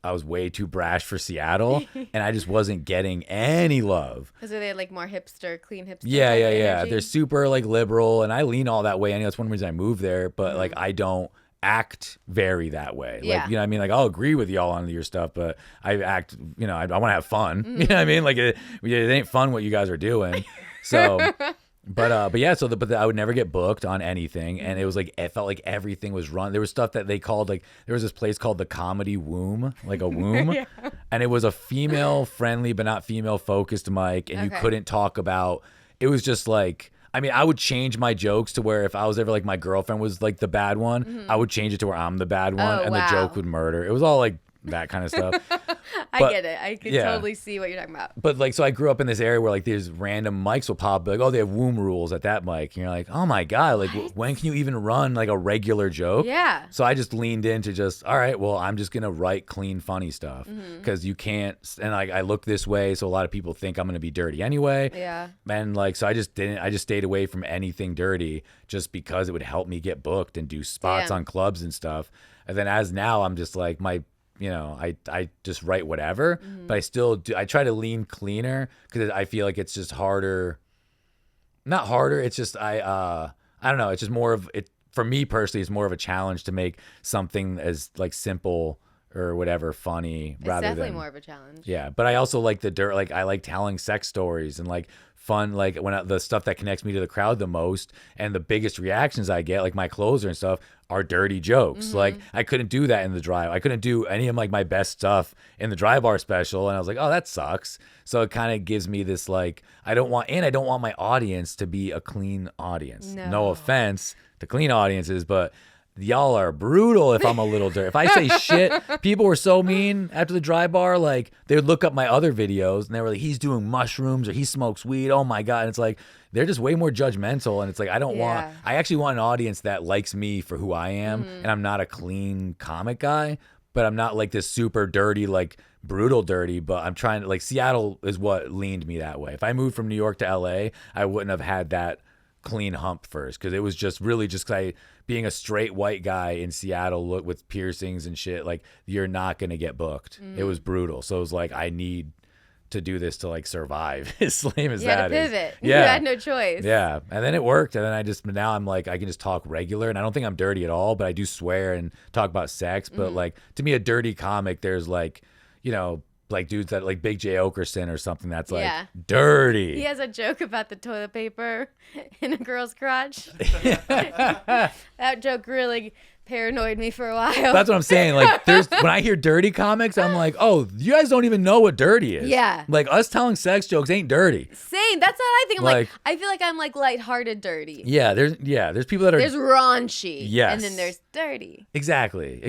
I was way too brash for Seattle, and I just wasn't getting any love. Because they had like more hipster, clean hipster. Yeah. Energy? They're super like liberal, and I lean all that way. I know that's one reason I moved there, but like I don't act very that way. Yeah. Like, you know what I mean? Like I'll agree with y'all on your stuff, but I act, you know, I want to have fun. You know what I mean? Like it ain't fun what you guys are doing. So But yeah, but I would never get booked on anything, and it was like it felt like everything was run. There was stuff that they called like there was this place called the Comedy Womb, like a womb, and it was a female friendly but not female focused mic, and you couldn't talk about. It was just like, I mean, I would change my jokes to where if I was ever like my girlfriend was like the bad one, I would change it to where I'm the bad one, and the joke would murder. It was all like that kind of stuff. I get it. I can totally see what you're talking about. But like, so I grew up in this area where like these random mics will pop, like, oh, they have womb rules at that mic. And you're like, oh my God, like when can you even run like a regular joke? Yeah. So I just leaned into just, all right, well, I'm just going to write clean, funny stuff because you can't. And like, I look this way. So a lot of people think I'm going to be dirty anyway. Yeah. And like, so I just stayed away from anything dirty just because it would help me get booked and do spots on clubs and stuff. And then as now I'm just like you know, I just write whatever, but I still do. I try to lean cleaner because I feel like it's just harder. Not harder. It's just I don't know. It's just more of it for me personally. It's more of a challenge to make something as like simple or whatever funny. It's rather definitely than more of a challenge. Yeah, but I also like the dirt. Like I like telling sex stories and like fun, like the stuff that connects me to the crowd the most, and the biggest reactions I get, like my closer and stuff, are dirty jokes. Like I couldn't do that in the dry. I couldn't do any of like my best stuff in the dry bar special, and I was like, oh, that sucks. So it kind of gives me this like I don't want my audience to be a clean audience. No offense to clean audiences, but y'all are brutal if I'm a little dirty. If I say shit, people were so mean after the dry bar. Like they would look up my other videos and they were like, he's doing mushrooms or he smokes weed. Oh my God. And it's like, they're just way more judgmental. And it's like, I actually want an audience that likes me for who I am. And I'm not a clean comic guy, but I'm not like this super dirty, like brutal dirty, but I'm trying to like Seattle is what leaned me that way. If I moved from New York to LA, I wouldn't have had that clean hump first because it was just really just being a straight white guy in Seattle with piercings and shit, like you're not gonna get booked. It was brutal. So it was like I need to do this to like survive. As lame as that is. You had to pivot. Yeah. You had no choice. Yeah. And then it worked. And then now I'm like I can just talk regular, and I don't think I'm dirty at all, but I do swear and talk about sex. But like to me, a dirty comic, there's like, you know, like dudes that like Big J Okerson or something that's like dirty. He has a joke about the toilet paper in a girl's crotch. That joke really paranoid me for a while. That's what I'm saying. Like when I hear dirty comics, I'm like, oh, you guys don't even know what dirty is. Yeah. Like us telling sex jokes ain't dirty. Same. That's what I think. I'm like I feel like I'm like lighthearted dirty. Yeah, there's people that are there's raunchy. Yes. And then there's dirty. Exactly.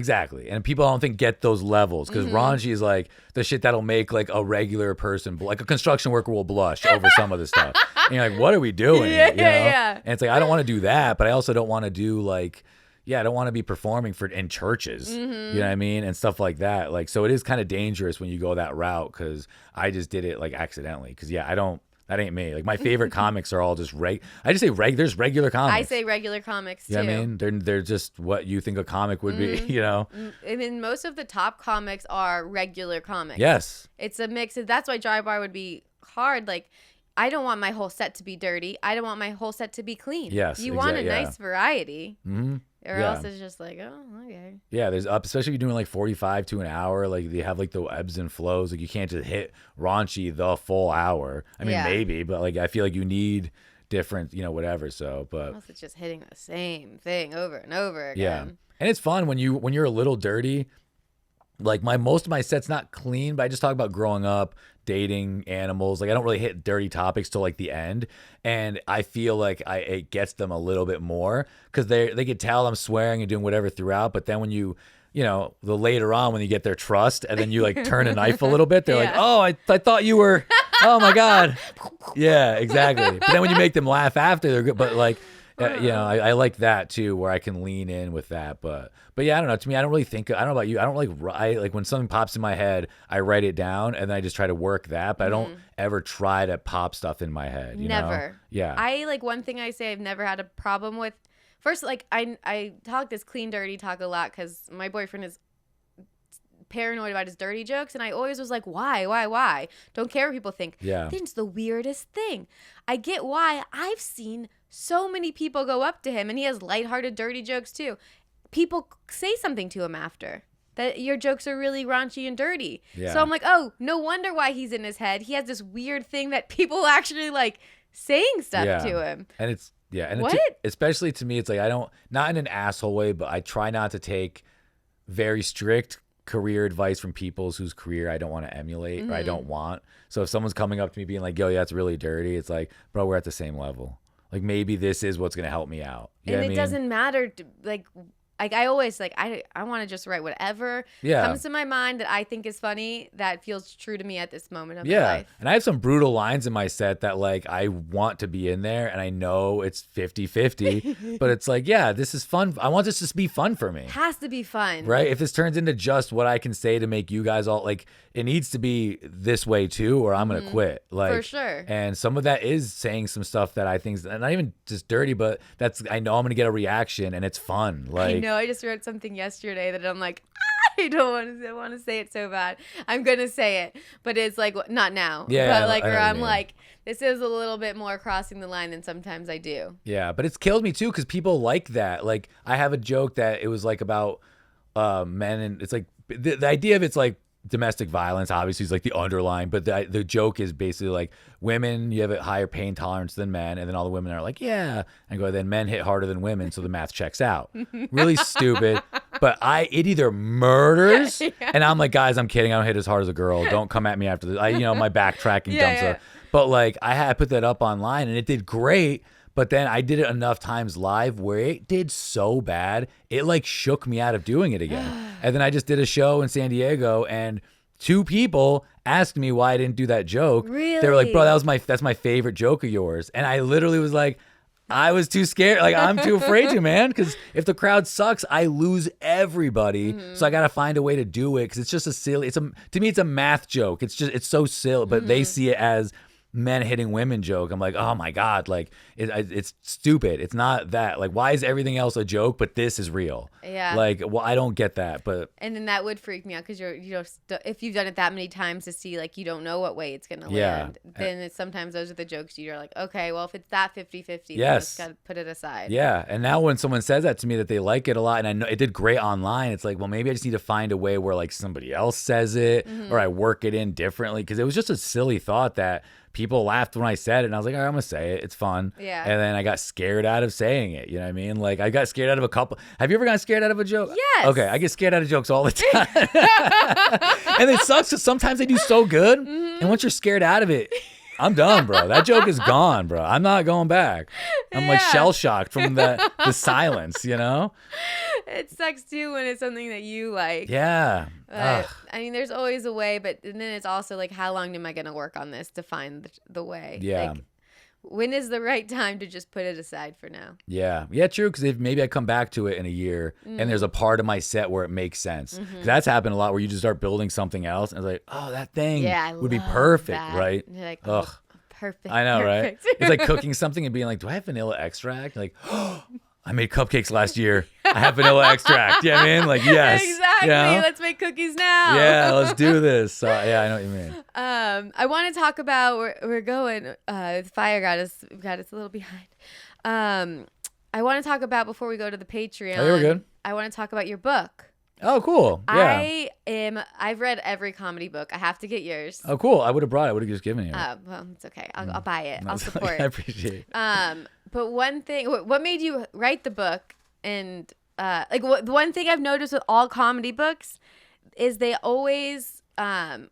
And people I don't think get those levels because raunchy is like the shit that'll make like a regular person, like a construction worker will blush over some of the stuff. And you're like, what are we doing? Yeah. And it's like I don't want to do that, but I also don't want to do like I don't want to be performing in churches, you know what I mean? And stuff like that. Like, so it is kind of dangerous when you go that route because I just did it like accidentally. Because that ain't me. Like my favorite comics are all just there's regular comics. I say regular comics too. You know what I mean? They're just what you think a comic would be, you know? I mean, most of the top comics are regular comics. Yes. It's a mix. That's why dry bar would be hard. Like, I don't want my whole set to be dirty. I don't want my whole set to be clean. Yes. You want a nice variety. Mm-hmm. Or else it's just like, oh, okay. Yeah, especially if you're doing like 45 to an hour, like they have like the ebbs and flows. Like you can't just hit raunchy the full hour. I mean, maybe, but like I feel like you need different, you know, whatever. So, but unless it's just hitting the same thing over and over again. Yeah, and it's fun when you're a little dirty. like most of my set's not clean, but I just talk about growing up, dating, animals. Like I don't really hit dirty topics till like the end, and I feel like it gets them a little bit more because they could tell I'm swearing and doing whatever throughout. But then when you know, the later on when you get their trust and then you like turn a knife a little bit, they're like, oh, I thought you were, oh my God. Yeah, exactly. But then when you make them laugh after, they're good. But like, I like that too, where I can lean in with that. But yeah, I don't know. To me, I don't really think, I don't know about you. I don't like when something pops in my head, I write it down and then I just try to work that. But I don't ever try to pop stuff in my head. You never. know? Yeah. I like one thing I say I've never had a problem with. First, like I talk this clean, dirty talk a lot because my boyfriend is paranoid about his dirty jokes, and I always was like, why? Don't care what people think. Yeah. Then it's the weirdest thing. I get why. I've seen so many people go up to him, and he has lighthearted, dirty jokes too. People say something to him after that your jokes are really raunchy and dirty. Yeah. So I'm like, oh, no wonder why he's in his head. He has this weird thing that people actually like saying stuff to him. And it's. Yeah, and what? Especially to me, it's like I don't, not in an asshole way, but I try not to take very strict career advice from people whose career I don't want to emulate or I don't want. So if someone's coming up to me being like, yo, yeah, it's really dirty, it's like, bro, we're at the same level. Like maybe this is what's going to help me out. You and it doesn't matter, like I always like I want to just write whatever comes to my mind that I think is funny that feels true to me at this moment of my life. And I have some brutal lines in my set that like I want to be in there and I know it's 50-50, but it's like, yeah, this is fun. I want this to be fun for me. It has to be fun. Right? If this turns into just what I can say to make you guys all like, it needs to be this way too, or I'm going to quit. Like, for sure. And some of that is saying some stuff that I think is not even just dirty, but I know I'm going to get a reaction and it's fun. Like, I know. I just read something yesterday that I'm like, I don't want to say it so bad. I'm going to say it, but it's like, not now. Yeah. But like, or I'm like, this is a little bit more crossing the line than sometimes I do. Yeah. But it's killed me too because people like that. Like, I have a joke that it was like about men, and it's like, the idea of it's like, domestic violence obviously is like the underlying, but the joke is basically like women, you have a higher pain tolerance than men, and then all the women are like, yeah, and go, then men hit harder than women, so the math checks out. Really stupid, but it either murders, and I'm like, guys, I'm kidding, I don't hit as hard as a girl, don't come at me after this. My backtracking dumps up, but like I put that up online and it did great. But then I did it enough times live where it did so bad, it like shook me out of doing it again. And then I just did a show in San Diego and 2 people asked me why I didn't do that joke. Really? They were like, bro, that's my favorite joke of yours. And I literally was like, I was too scared. Like, I'm too afraid to, man. Because if the crowd sucks, I lose everybody. So I got to find a way to do it because it's just to me, it's a math joke. It's so silly, but they see it as men hitting women joke. I'm like, oh my God, like it's stupid. It's not that. Like, why is everything else a joke, but this is real? Yeah. Like, well, I don't get that. But and then that would freak me out because if you've done it that many times to see like you don't know what way it's gonna land. Then it's sometimes those are the jokes you're like, okay, well if it's that 50-50, then just gotta put it aside. Yeah. And now when someone says that to me that they like it a lot, and I know it did great online, it's like, well, maybe I just need to find a way where like somebody else says it or I work it in differently because it was just a silly thought that people laughed when I said it, and I was like, all right, I'm going to say it. It's fun. Yeah. And then I got scared out of saying it. You know what I mean? Like, I got scared out of a couple. Have you ever gotten scared out of a joke? Yes. Okay, I get scared out of jokes all the time. And it sucks because sometimes they do so good, and once you're scared out of it, I'm done, bro. That joke is gone, bro. I'm not going back. I'm like shell-shocked from the silence, you know? It sucks, too, when it's something that you like. Yeah. I mean, there's always a way, but then it's also like, how long am I going to work on this to find the way? Yeah. Like, when is the right time to just put it aside for now? Yeah. Yeah, true, because if maybe I come back to it in a year and there's a part of my set where it makes sense. Because that's happened a lot where you just start building something else and it's like, oh, that thing would be perfect, that. right? You're like, ugh. Perfect. I know, perfect. Right? It's like cooking something and being like, do I have vanilla extract? Like, oh, I made cupcakes last year. I have vanilla extract. You know what I mean? Like, yes. Exactly. You know? Let's make cookies now. Yeah, let's do this. Yeah, I know what you mean. I want to talk about we're going. The fire got us a little behind. I want to talk about before we go to the Patreon. Oh, you were good. I want to talk about your book. Oh, cool. Yeah. I've read every comedy book. I have to get yours. Oh, cool. I would have brought it. I would have just given you it. Well, it's okay. I'll buy it. I'll support. I appreciate it. But one thing, what made you write the book? And one thing I've noticed with all comedy books, is they always,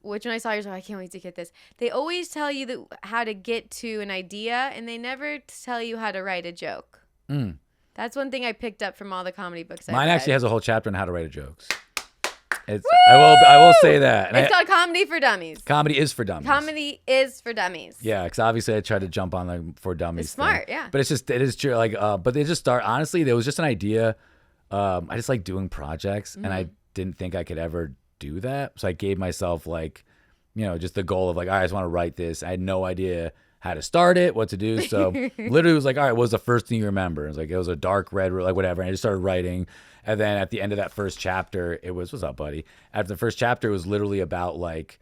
which when I saw yours, I can't wait to get this. They always tell you how to get to an idea, and they never tell you how to write a joke. That's one thing I picked up from all the comedy books I read. Mine actually has a whole chapter on how to write jokes. I will say that. It's called Comedy for Dummies. Comedy is for dummies. Comedy is for dummies. Yeah, because obviously I tried to jump on the for dummies. It's smart, yeah. But it is true. Like, but they just start. Honestly, there was just an idea. I just like doing projects, and I didn't think I could ever do that. So I gave myself like, just the goal of like, all right, I just want to write this. I had no idea how to start it, what to do. So literally it was like, all right, what was the first thing you remember? It was like, it was a dark red, like whatever. And I just started writing. And then at the end of that first chapter, it was, what's up, buddy? After the first chapter, it was literally about like,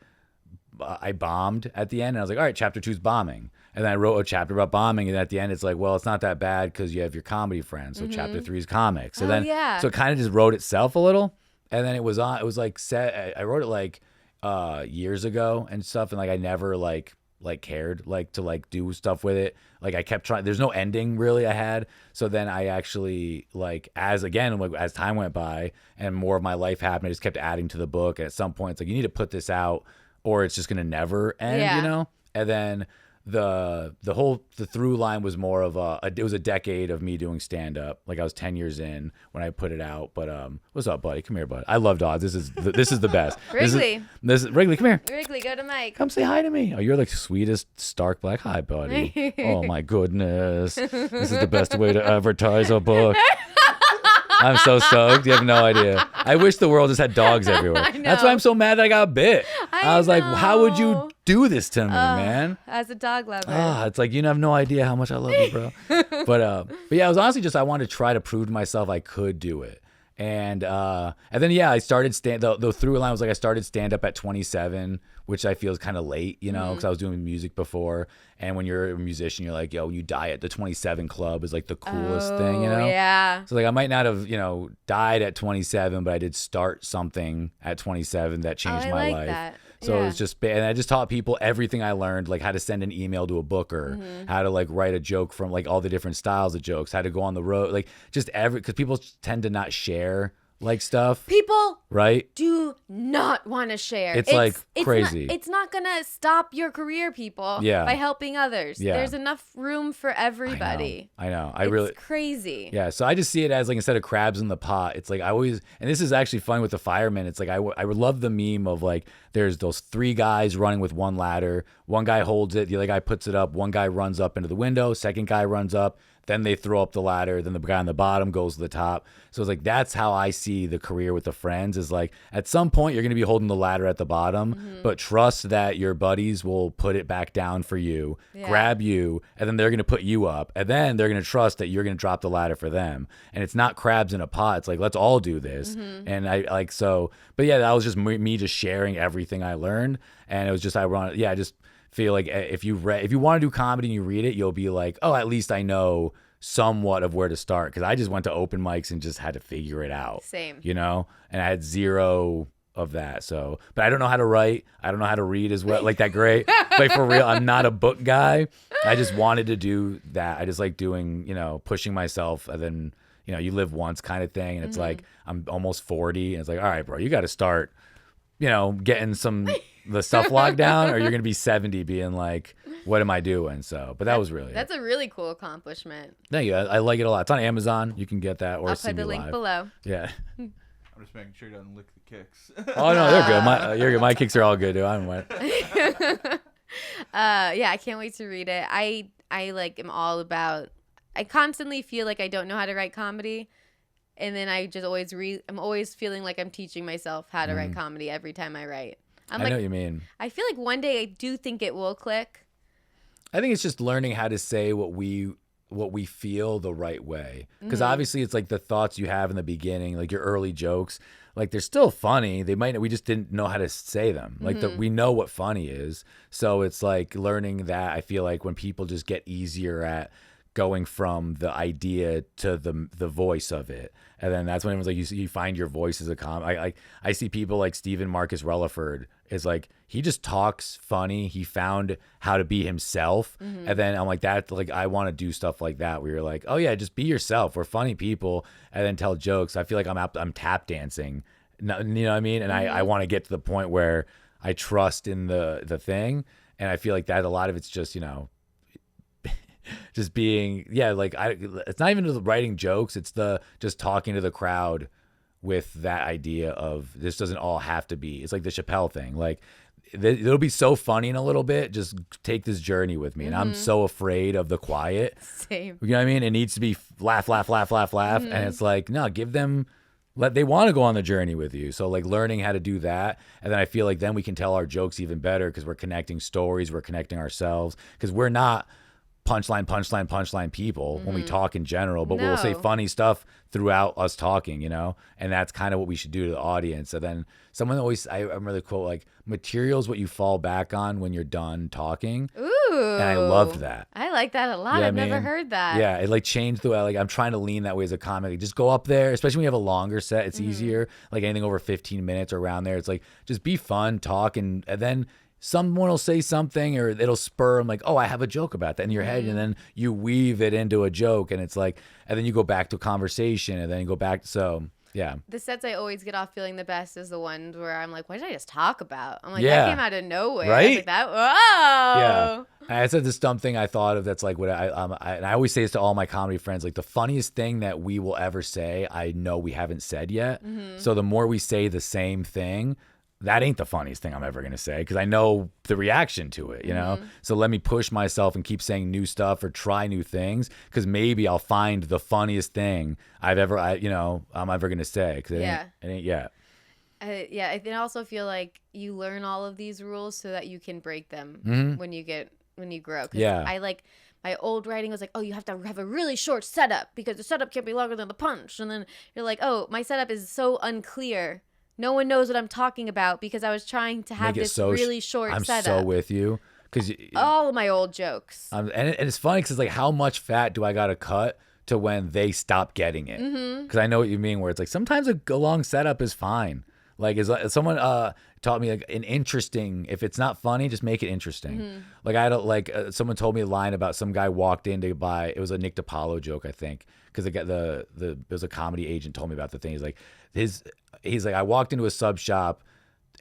I bombed at the end. And I was like, all right, chapter 2 is bombing. And then I wrote a chapter about bombing. And at the end, it's like, well, it's not that bad because you have your comedy friends. So chapter 3 is comics. So so it kind of just wrote itself a little. And then it was like set. I wrote it like years ago and stuff. And like, I never like cared like to like do stuff with it. Like I kept trying, there's no ending really I had. So then I actually like, as time went by and more of my life happened, I just kept adding to the book. And at some point it's like, you need to put this out or it's just going to never end, And then the through line was more of it was a decade of me doing stand up. Like I was 10 years in when I put it out. But what's up, buddy? Come here, bud. I love dogs. This is the best. Wrigley. Wrigley, come here. Wrigley, go to Mike. Come say hi to me. Oh, you're like the sweetest Stark Black. Hi, buddy. Oh my goodness. This is the best way to advertise a book. I'm so stoked. You have no idea. I wish the world just had dogs everywhere. That's why I'm so mad that I got bit. I was like, how would you do this to me, man? As a dog lover. It's like, you have no idea how much I love you, bro. But yeah, it was honestly just I wanted to try to prove to myself I could do it. And then I started the through line was like I started stand up at 27, which I feel is kind of late, because I was doing music before. And when you're a musician, you're like, yo, you die at the 27 club is like the coolest thing, Yeah. So like I might not have, died at 27, but I did start something at 27 that changed my life. That. So it's just, and I just taught people everything I learned, like how to send an email to a booker, how to like write a joke from like all the different styles of jokes, how to go on the road, like just because people tend to not share like stuff. People right? do not want to share. It's like crazy. It's not going to stop your career, people, by helping others. Yeah. There's enough room for everybody. I know. It's crazy. Yeah. So I just see it as like instead of crabs in the pot, it's like I always, and this is actually fun with the firemen. It's like I would love the meme of like there's those 3 guys running with one ladder. One guy holds it. The other guy puts it up. One guy runs up into the window. Second guy runs up. Then they throw up the ladder. Then the guy on the bottom goes to the top. So it's like that's how I see the career with the friends is like at some point you're going to be holding the ladder at the bottom, but trust that your buddies will put it back down for you, grab you, and then they're going to put you up. And then they're going to trust that you're going to drop the ladder for them. And it's not crabs in a pot. It's like, let's all do this. And I like so, but yeah, that was just me just sharing everything I learned. And it was just ironic. Yeah, I just feel like if you want to do comedy and you read it, you'll be like, oh, at least I know somewhat of where to start, because I just went to open mics and just had to figure it out. Same. And I had zero of that. So, but I don't know how to write. I don't know how to read as well, like that great. Like for real, I'm not a book guy. I just wanted to do that. I just like doing, pushing myself, and then you live once kind of thing. And it's like I'm almost 40, and it's like, all right, bro, you got to start, getting the stuff locked down, or you're gonna be 70 being like, what am I doing? So, but that was really that's a really cool accomplishment. Thank you. I like it a lot. It's on Amazon. You can get that, or I'll see put the me link live. below. Yeah. I'm just making sure he doesn't lick the kicks. Oh no, they're good. You're good. My kicks are all good, dude. I'm wet. Yeah, I can't wait to read it. I like am all about. I constantly feel like I don't know how to write comedy, and then I just always I'm always feeling like I'm teaching myself how to write comedy every time I write. I know what you mean. I feel like one day I do think it will click. I think it's just learning how to say what we feel the right way, because obviously it's like the thoughts you have in the beginning, like your early jokes, like they're still funny. We just didn't know how to say them. Like we know what funny is, so it's like learning that. I feel like when people just get easier at going from the idea to the voice of it, and then that's when it was like you find your voice as a I see people like Stephen Marcus Relaford is like he just talks funny. He found how to be himself, and then I'm like that. Like I want to do stuff like that where you're like, oh yeah, just be yourself. We're funny people, and then tell jokes. I feel like I'm tap dancing No, you know what I mean? And I want to get to the point where I trust in the thing. And I feel like that a lot of it's just, you know, just being, like it's not even the writing jokes. It's the just talking to the crowd with that idea of this doesn't all have to be. It's like the Chappelle thing. Like it'll be so funny in a little bit. Just take this journey with me. And I'm so afraid of the quiet. Same. You know what I mean? It needs to be laugh. And it's like, no, give them, they want to go on the journey with you. So like learning how to do that. And then I feel like then we can tell our jokes even better because we're connecting stories. We're connecting ourselves because we're not punchline people when we talk in general, but we'll say funny stuff throughout us talking, you know, and that's kind of what we should do to the audience. And then someone always, I remember the quote, like, material is what you fall back on when you're done talking. Ooh. And I loved that. I like that a lot. I've never heard that. Yeah, it like changed the way, like I'm trying to lean that way as a comic. Like, just go up there, especially when you have a longer set, it's easier. Like anything over 15 minutes or around there, it's like, just be fun, talk, and then someone will say something or it'll spur. I'm like, oh, I have a joke about that in your head. And then you weave it into a joke and it's like, and then you go back to a conversation and then you go back. So yeah. The sets I always get off feeling the best is the ones where I'm like, what did I just talk about? I'm like, that came out of nowhere. Right? Like that. Whoa. Yeah. I said this dumb thing I thought of that's like what and I always say this to all my comedy friends, like the funniest thing that we will ever say, I know we haven't said yet. So the more we say the same thing, that ain't the funniest thing I'm ever going to say because I know the reaction to it, you know? So let me push myself and keep saying new stuff or try new things because maybe I'll find the funniest thing I'm ever going to say because it ain't yet. I also feel like you learn all of these rules so that you can break them when you grow. Yeah. I like my old writing was like, oh, you have to have a really short setup because the setup can't be longer than the punch. And then you're like, oh, my setup is so unclear. No one knows what I'm talking about because I was trying to have this really short setup. I'm so with you. Because all of my old jokes. And it's funny because it's like, how much fat do I got to cut to when they stop getting it? Because I know what you mean where it's like, sometimes a long setup is fine. Like someone taught me like an interesting, if it's not funny, just make it interesting. Like I don't like someone told me a line about some guy walked in to buy, it was a Nick DiPaolo joke, I think. Because there was a comedy agent told me about the thing. He's like, I walked into a sub shop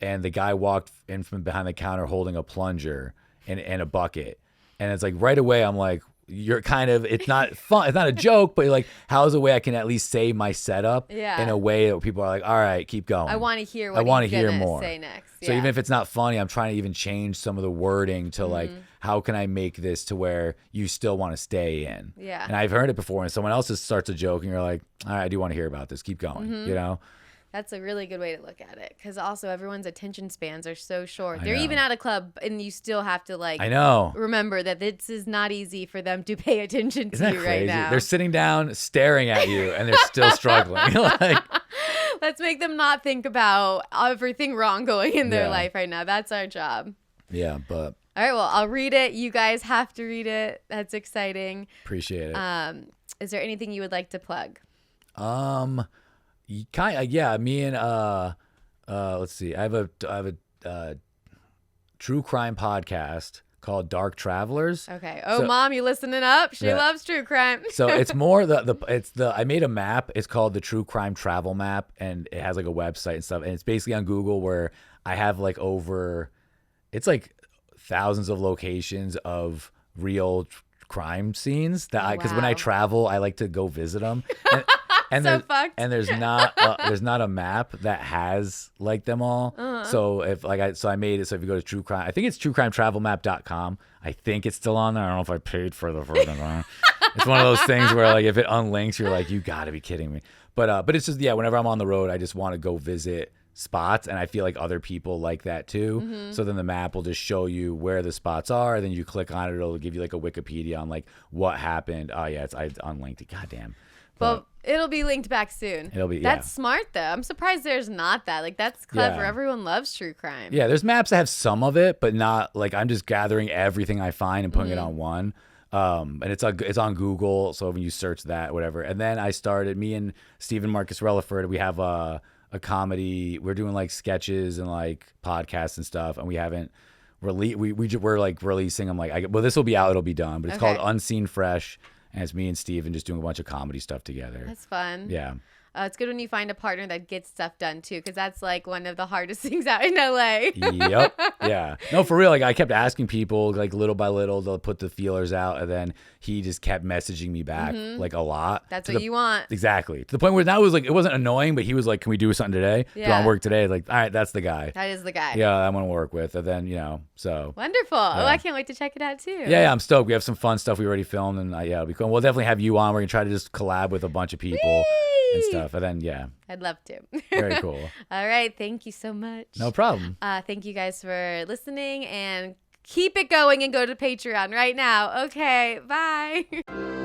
and the guy walked in from behind the counter holding a plunger and a bucket. And it's like right away, I'm like, you're kind of, it's not fun. It's not a joke, but like, how's a way I can at least say my setup in a way that people are like, all right, keep going. I want to hear what he's going to say next. So even if it's not funny, I'm trying to even change some of the wording to like, how can I make this to where you still want to stay in? Yeah. And I've heard it before and someone else just starts a joke and you're like, all right, I do want to hear about this. Keep going, you know? That's a really good way to look at it because also everyone's attention spans are so short. They're even at a club and you still have to like remember that this is not easy for them to pay attention to you right now. They're sitting down staring at you and they're still struggling. Like, let's make them not think about everything wrong going in their life right now. That's our job. Yeah, but all right, well, I'll read it. You guys have to read it. That's exciting. Appreciate it. Is there anything you would like to plug? Me and let's see. I have a true crime podcast called Dark Travelers. Okay. Oh, Mom, you listening up? She loves true crime. So it's more I made a map. It's called the True Crime Travel Map, and it has like a website and stuff. And it's basically on Google where I have like it's like thousands of locations of real crime scenes because when I travel, I like to go visit them. And there's not a map that has like them all. So I made it. So if you go to True Crime, I think it's truecrimetravelmap.com. I think it's still on there. I don't know if I paid for the version. It's one of those things where like if it unlinks, you're like, you got to be kidding me. But it's just whenever I'm on the road, I just want to go visit spots, and I feel like other people like that too. So then the map will just show you where the spots are. Then you click on it, it'll give you like a Wikipedia on like what happened. Oh yeah, I unlinked it. Goddamn. Well, it'll be linked back soon. That's smart though. I'm surprised there's not that. Like that's clever. Everyone loves true crime. Yeah, there's maps that have some of it, but not like I'm just gathering everything I find and putting it on one. And it's on Google, so when you search that, whatever. And then I started, me and Stephen Marcus Relaford, we have a comedy. We're doing like sketches and like podcasts and stuff, and we haven't we're like releasing them. Like, this will be out, it'll be done, but it's called Unseen Fresh. And it's me and Steven just doing a bunch of comedy stuff together. That's fun. Yeah. It's good when you find a partner that gets stuff done too, because that's like one of the hardest things out in LA. Yep. Yeah. No, for real. Like I kept asking people, like little by little, they'll put the feelers out, and then he just kept messaging me back like a lot. That's what you want. Exactly. To the point where now it was like, it wasn't annoying, but he was like, "Can we do something today? Do you want to work today?" Like, all right, that's the guy. That is the guy. Yeah, I want to work with. And then so wonderful. Yeah. Oh, I can't wait to check it out too. Yeah, I'm stoked. We have some fun stuff we already filmed, and it'll be cool. We'll definitely have you on. We're gonna try to just collab with a bunch of people and stuff. And then I'd love to. Very cool. All right, thank you so much. No problem. Thank you guys for listening, and keep it going and go to Patreon right now. Okay, bye.